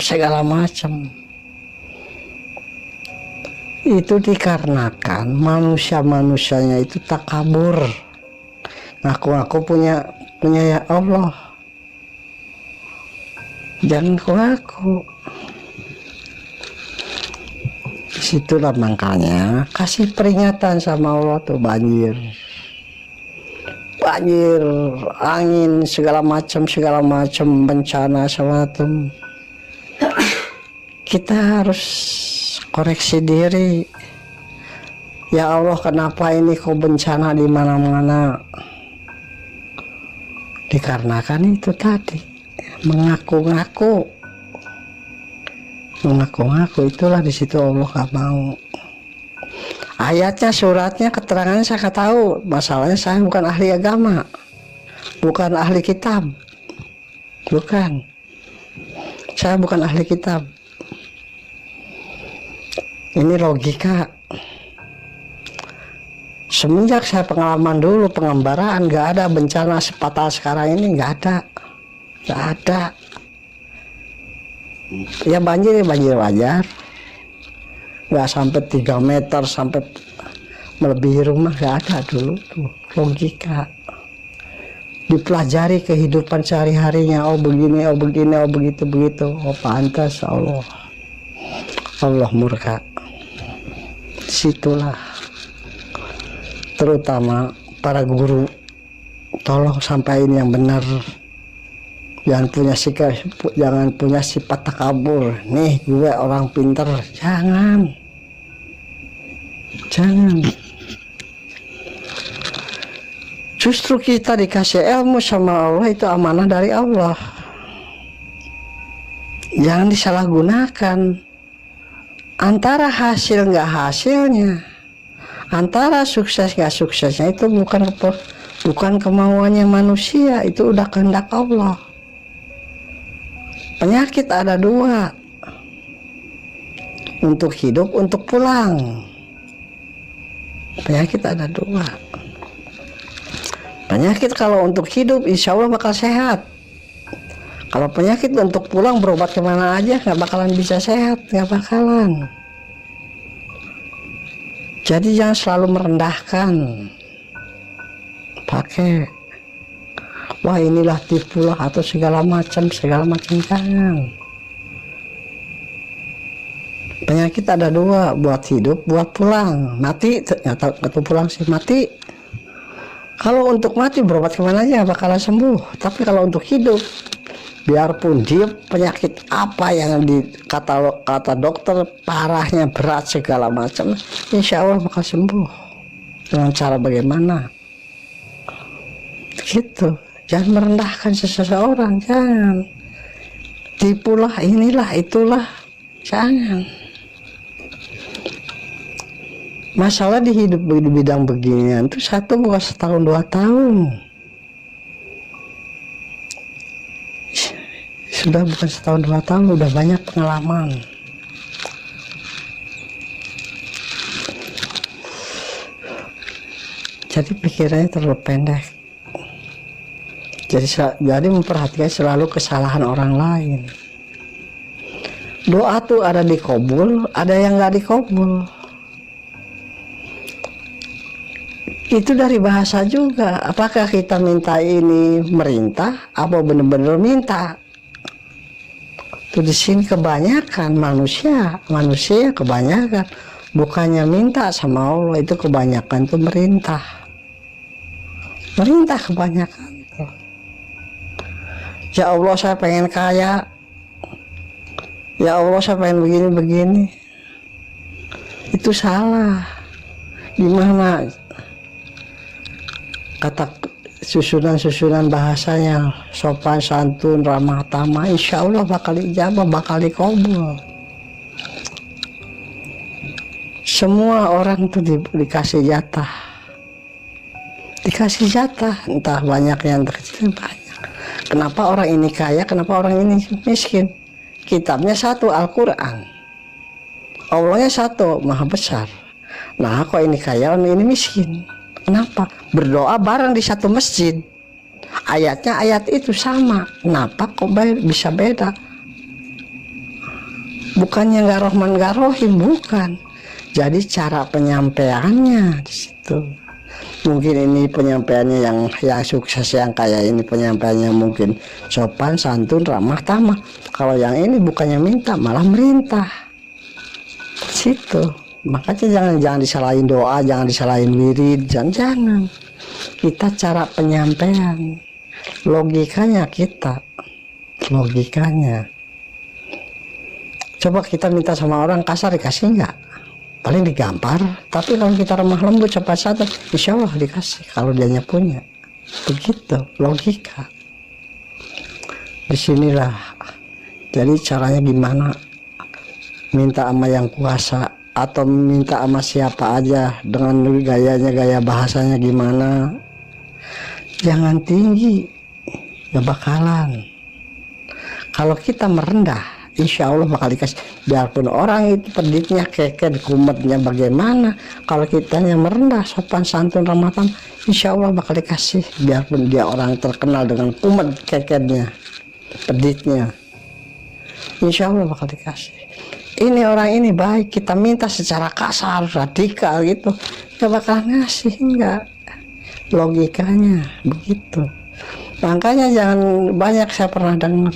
Itu dikarenakan manusia-manusianya itu takabur. Ngaku-ngaku punya ya Allah. Jangan ngaku. Disitulah makanya kasih peringatan sama Allah tuh banjir, angin segala macam bencana semacam. Kita harus koreksi diri. Ya Allah, kenapa ini kok bencana di mana-mana? Dikarenakan itu tadi mengaku-ngaku, itulah di situ Allah gak mau. Ayatnya, suratnya, keterangannya saya gak tahu. Masalahnya saya bukan ahli agama, bukan ahli kitab, bukan. Saya bukan ahli kitab. Ini logika. Semenjak saya pengalaman dulu pengembaraan, gak ada bencana sepatah sekarang ini, gak ada. Ya banjir wajar, nggak sampai 3 meter sampai melebihi rumah, nggak ada dulu tuh. Logika dipelajari kehidupan sehari-harinya. Oh begini, oh begitu. Oh pantas Allah murka. Situlah terutama para guru, tolong sampaikan yang benar. Jangan punya sifat takabur. Nih gue orang pinter. Jangan. Justru kita dikasih ilmu sama Allah, itu amanah dari Allah. Jangan disalahgunakan. Antara hasil nggak hasilnya, Antara sukses gak suksesnya itu bukan kemauannya manusia, itu udah kehendak Allah. Penyakit ada dua, untuk hidup, untuk pulang. Penyakit ada dua. Penyakit kalau untuk hidup insya Allah bakal sehat. Kalau penyakit untuk pulang, berobat kemana aja nggak bakalan bisa sehat, nggak bakalan. Jadi jangan selalu merendahkan, pakai wah inilah tipu lah atau segala macam jangan. Penyakit ada dua, buat hidup, buat pulang. Mati atau pulang sih, mati. Kalau untuk mati berobat kemana aja bakalan sembuh. Tapi kalau untuk hidup, biarpun dia penyakit apa yang kata dokter parahnya, berat segala macam, insya Allah bakal sembuh. Dengan cara bagaimana? Gitu. Jangan merendahkan seseorang, jangan. Tipulah, inilah, itulah, jangan. Masalah di hidup di bidang beginian itu satu bukan setahun 2 tahun. Sudah bukan setahun 2 tahun, udah banyak pengalaman. Jadi pikirannya terlalu pendek. Jadi memperhatikan selalu kesalahan orang lain. Doa tuh ada dikabul, ada yang nggak dikabul. Itu dari bahasa juga. Apakah kita minta ini merintah, apa benar-benar minta? Tuh di sini kebanyakan manusia kebanyakan bukannya minta sama Allah, itu kebanyakan tuh merintah kebanyakan tuh. Ya Allah saya pengen kaya, ya Allah saya pengen begini, itu salah. Gimana kata susunan bahasanya, sopan santun ramah tamah, insya Allah bakal dijabah, bakal dikabul. Semua orang tuh dikasih jatah, entah banyak yang terkecil, banyak. Kenapa orang ini kaya, kenapa orang ini miskin? Kitabnya satu, Al-Quran. Allahnya satu, maha besar. Nah kok ini kaya, orang ini miskin? Kenapa? Berdoa bareng di satu masjid, ayatnya ayat itu sama, kenapa kok bisa beda? Bukannya nggak Rahman nggak Rahim, bukan. Jadi cara penyampaiannya di situ. Mungkin ini penyampaiannya yang sukses, yang kayak ini penyampaiannya mungkin sopan santun ramah tamah. Kalau yang ini bukannya minta, malah merintah. Situ. Makanya jangan disalahin doa, jangan disalahin wirid, jangan. Kita cara penyampaian, logikanya. Coba kita minta sama orang kasar, dikasih nggak? Paling digampar. Tapi kalau kita remah lembut, cepat sadar, insya Allah dikasih kalau dianya punya. Begitu logika. Disinilah. Jadi caranya gimana? Minta sama yang kuasa atau minta sama siapa aja, dengan gaya bahasanya gimana, jangan tinggi, gak bakalan. Kalau kita merendah, insya Allah bakal dikasih. Biarpun orang itu peditnya keket, kumetnya bagaimana, kalau kitanya merendah, sopan santun ramah tamah, insya Allah bakal dikasih. Biarpun dia orang terkenal dengan kumet keketnya, peditnya, insya Allah bakal dikasih. Ini orang ini baik, kita minta secara kasar, radikal gitu, gak bakal ngasih, enggak. Logikanya begitu. Makanya jangan banyak, saya pernah dengar,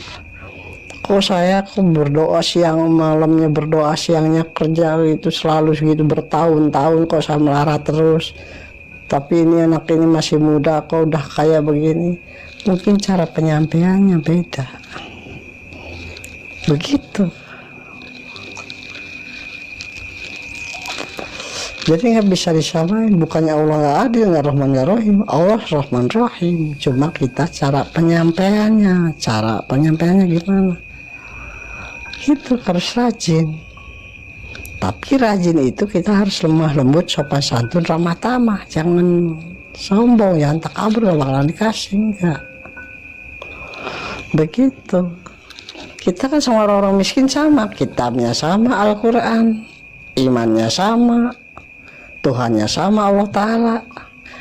kok berdoa siang malamnya, berdoa siangnya kerja itu selalu segitu bertahun-tahun, kok saya melarat terus. Tapi ini anak ini masih muda, kok udah kayak begini. Mungkin cara penyampaiannya beda. Begitu. Jadi nggak bisa disamain. Bukannya Allah nggak adil, nggak Rahman nggak Rahim. Allah Rahman Rahim. Cuma kita cara penyampaiannya gimana? Itu harus rajin. Tapi rajin itu kita harus lemah lembut, sopan santun, ramah tamah. Jangan sombong, jangan takabur, gak bakalan dikasih, enggak. Begitu. Kita kan sama orang miskin sama, kitabnya sama, Al-Quran, imannya sama, Tuhannya sama, Allah Ta'ala.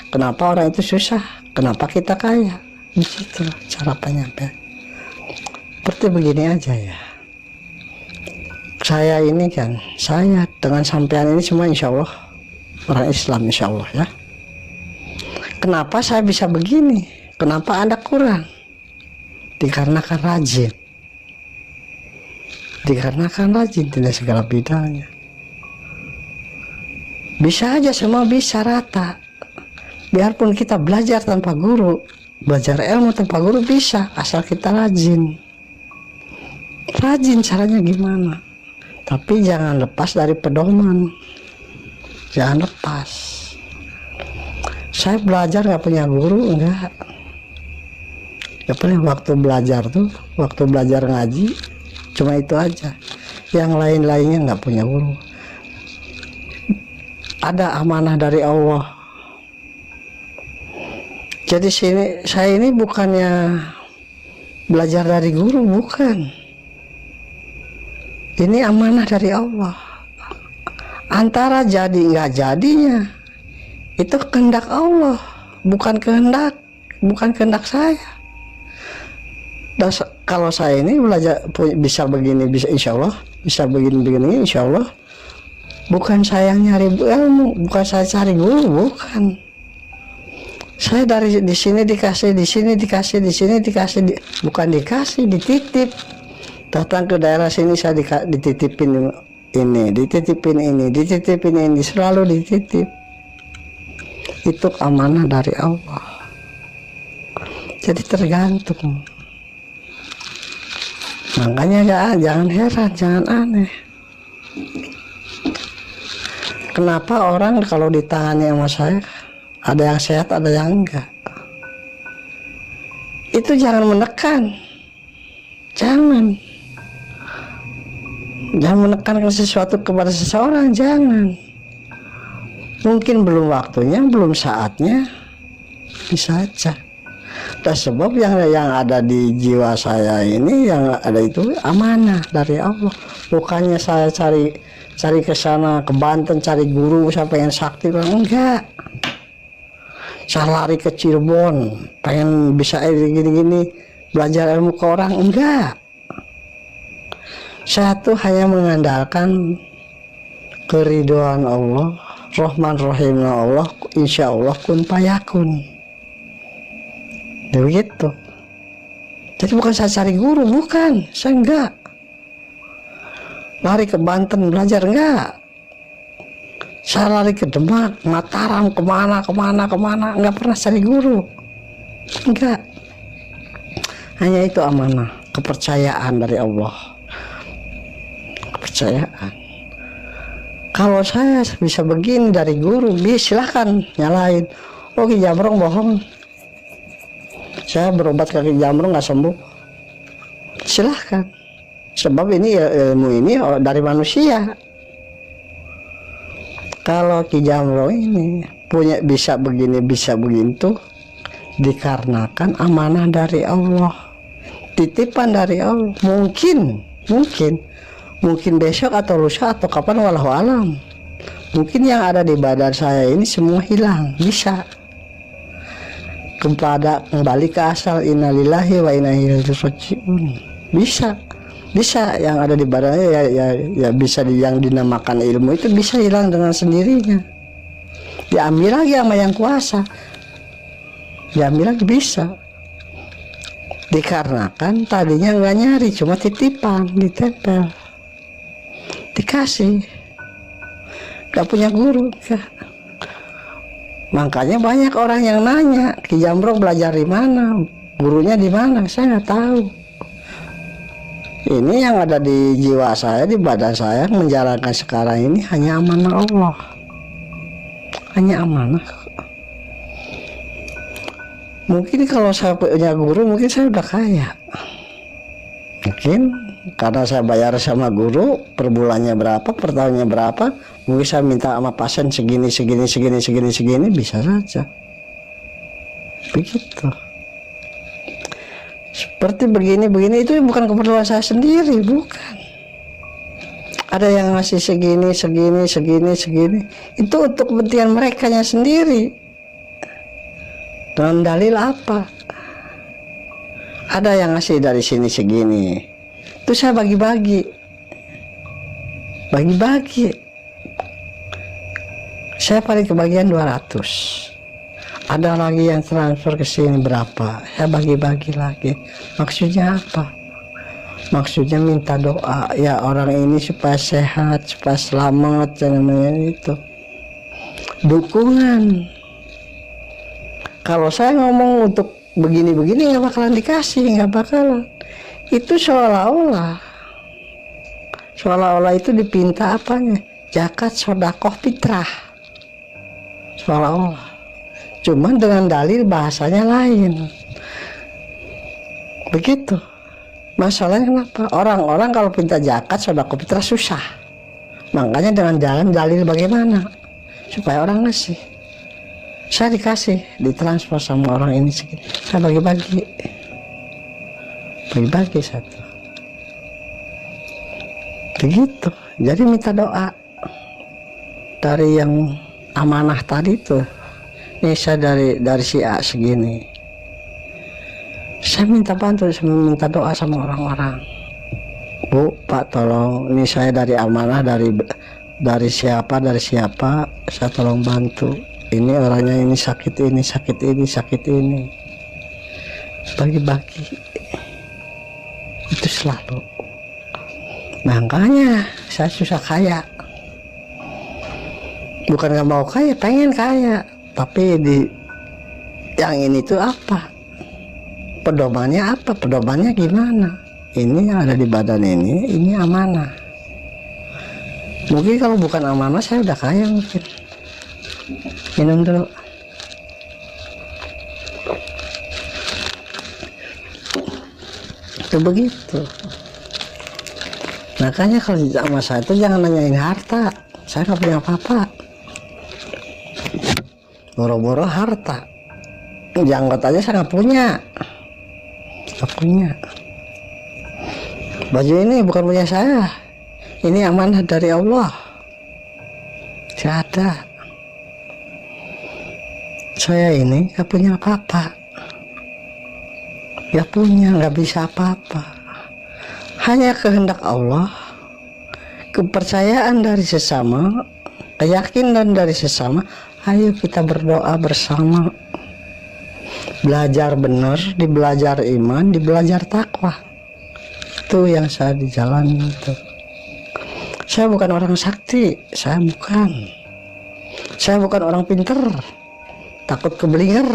Kenapa orang itu susah? Kenapa kita kaya? Di situ cara penyampaian. Seperti begini aja ya. Saya ini kan, saya dengan sampean ini semua insya Allah orang Islam, insya Allah ya. Kenapa saya bisa begini? Kenapa Anda kurang? Dikarenakan rajin. Dikarenakan rajin, tidak segala bidangnya. Bisa aja, semua bisa rata. Biarpun kita belajar tanpa guru, belajar ilmu tanpa guru bisa, asal kita rajin. Rajin caranya gimana? Tapi jangan lepas dari pedoman. Jangan lepas. Saya belajar nggak punya guru, enggak. Ya paling waktu belajar tuh, waktu belajar ngaji, cuma itu aja. Yang lain-lainnya nggak punya guru. Ada amanah dari Allah. Jadi saya ini bukannya belajar dari guru, bukan. Ini amanah dari Allah. Antara jadi nggak jadinya, itu kehendak Allah, bukan kehendak saya. Dan kalau saya ini belajar bisa begini, bisa insya Allah, bisa begini, insya Allah. Bukan saya yang nyari ilmu, bukan saya cari guru, bukan. Saya dari di sini dikasih, di sini dikasih, di sini dikasih, bukan dikasih, dititip. Datang ke daerah sini saya dititipin ini, dititipin ini, dititipin ini, selalu dititip. Itu amanah dari Allah. Jadi tergantung. Makanya jangan heran, jangan aneh. Kenapa orang kalau ditangani sama saya, ada yang sehat, ada yang enggak? Itu jangan menekan. Jangan menekankan sesuatu kepada seseorang, jangan. Mungkin belum waktunya, belum saatnya, bisa aja. Dan sebab yang ada di jiwa saya ini, yang ada itu amanah dari Allah. Bukannya saya cari ke sana, ke Banten, cari guru, saya pengen sakti, enggak. Saya lari ke Cirebon, pengen bisa gini-gini, belajar ilmu ke orang, enggak. Saya tuh hanya mengandalkan keridhaan Allah, Rahman Rahimnya Allah, insya Allah kun payakun. Begitu. Jadi bukan saya cari guru, bukan, saya enggak. Lari ke Banten belajar, enggak. Saya lari ke Demak, Mataram, kemana, enggak pernah cari guru, enggak. Hanya itu amanah, kepercayaan dari Allah. Kepercayaan. Kalau saya bisa begini dari guru, silahkan nyalain. Oh, Ki Jamrong bohong, saya berobat ke Ki Jamrong nggak sembuh, silahkan. Sebab ini ilmu ini dari manusia. Kalau Ki Jamrong ini punya bisa begini tuh dikarenakan amanah dari Allah, titipan dari Allah. Mungkin besok atau lusa atau kapan, walau alam. Mungkin yang ada di badan saya ini semua hilang, bisa kembali ke asal, innalillahi wa inna ilaihi raji'un. Bisa yang ada di badannya ya bisa yang dinamakan ilmu itu bisa hilang dengan sendirinya. Diambil lagi sama yang kuasa, diambil lagi bisa. Dikarenakan tadinya nggak nyari, cuma titipan, ditempel, dikasih, gak punya guru gak. Makanya banyak orang yang nanya, Ki Jamrong belajar di mana, gurunya di mana, saya nggak tahu. Ini yang ada di jiwa saya, di badan saya menjalankan sekarang ini hanya amanah Allah, hanya amanah. Mungkin kalau saya punya guru, mungkin saya udah kaya. Mungkin karena saya bayar sama guru per bulannya berapa, per tahunnya berapa, mungkin saya minta sama pasien segini, bisa saja. Begitu. Seperti begini itu bukan keperluan saya sendiri, bukan. Ada yang ngasih segini, itu untuk kepentingan merekanya sendiri. Dengan dalil apa? Ada yang ngasih dari sini segini, itu saya bagi-bagi. Saya paling kebagian 200. Ada lagi yang transfer ke sini berapa, saya bagi-bagi lagi. Maksudnya apa? Maksudnya minta doa ya orang ini supaya sehat, supaya selamat, namanya itu dukungan. Kalau saya ngomong untuk begini nggak bakalan dikasih, nggak bakalan. Itu seolah-olah itu dipinta apanya, zakat, sedekah, fitrah, seolah-olah. Cuman dengan dalil bahasanya lain. Begitu. Masalahnya kenapa? Orang-orang kalau pinta zakat, sedekah, fitrah susah. Makanya dengan jalan dalil bagaimana supaya orang ngasih. Saya dikasih, ditransfer sama orang ini segini. Saya bagi-bagi satu. Begitu. Jadi minta doa dari yang amanah tadi tuh. Ini saya dari si A segini. Saya minta bantu, saya minta doa sama orang-orang. Bu, Pak, tolong. Ini saya dari amanah, dari siapa, saya tolong bantu. Ini orangnya ini sakit ini. Bagi-bagi. Itu selalu. Makanya saya susah kaya. Bukan gak mau kaya, pengen kaya. Tapi yang ini tuh apa? Pedomannya apa? Pedomannya gimana? Ini yang ada di badan ini amanah. Mungkin kalau bukan amanah saya udah kaya mungkin. Minum dulu. Itu begitu. Makanya kalau sama saya itu jangan nanyain harta. Saya nggak punya apa-apa. Boro-boro harta. Janggot aja saya nggak punya. Baju ini bukan punya saya. Ini amanah dari Allah. Tidak ada. Saya ini gak punya apa-apa. Gak bisa apa-apa. Hanya kehendak Allah, kepercayaan dari sesama, keyakinan dari sesama. Ayo kita berdoa bersama. Belajar benar, dibelajar iman, dibelajar takwa. Itu yang saya dijalani itu. Saya bukan orang sakti, saya bukan. Saya bukan orang pinter, takut keblinger.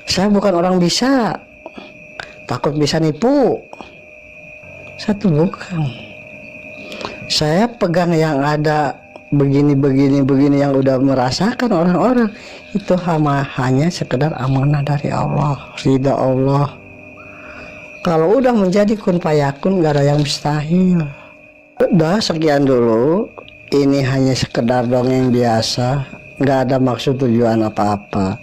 Saya bukan orang bisa, takut bisa nipu. Satu bukan. Saya pegang yang ada begini yang udah merasakan orang-orang itu hanya sekedar amanah dari Allah, ridha Allah. Kalau udah menjadi kun fayakun gak ada yang mustahil. Udah sekian dulu. Ini hanya sekedar dongeng biasa, nggak ada maksud tujuan apa-apa.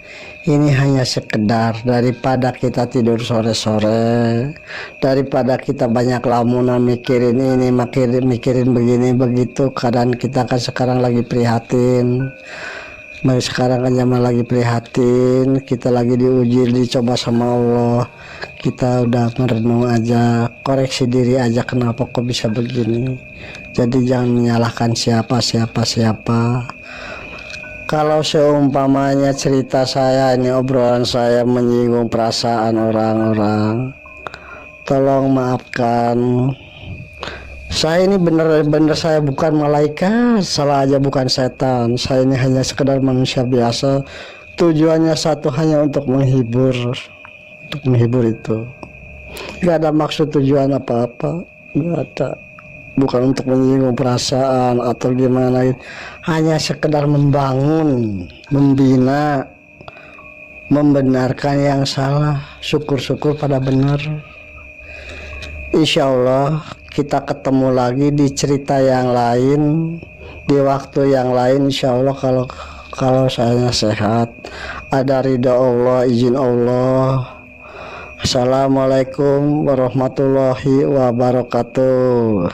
Ini hanya sekedar daripada kita tidur sore-sore, daripada kita banyak lamunan mikirin ini, mikirin begini begitu. Kadang kita kan sekarang lagi prihatin. Sekarang kan zaman lagi prihatin, kita lagi diuji, dicoba sama Allah. Kita udah merenung aja, koreksi diri aja, kenapa kok bisa begini. Jadi jangan menyalahkan siapa. Kalau seumpamanya cerita saya ini, obrolan saya menyinggung perasaan orang-orang, tolong maafkan. Saya ini bener-bener saya bukan malaikat, salah aja bukan setan. Saya ini hanya sekedar manusia biasa. Tujuannya satu, hanya untuk menghibur. Untuk menghibur itu. Gak ada maksud tujuan apa-apa. Gak ada. Bukan untuk menyinggung perasaan atau gimana. Hanya sekedar membangun, membina, membenarkan yang salah. Syukur-syukur pada benar. Insya Allah kita ketemu lagi di cerita yang lain, di waktu yang lain. Insya Allah kalau saya sehat, ada ridha Allah, izin Allah. Assalamualaikum warahmatullahi wabarakatuh.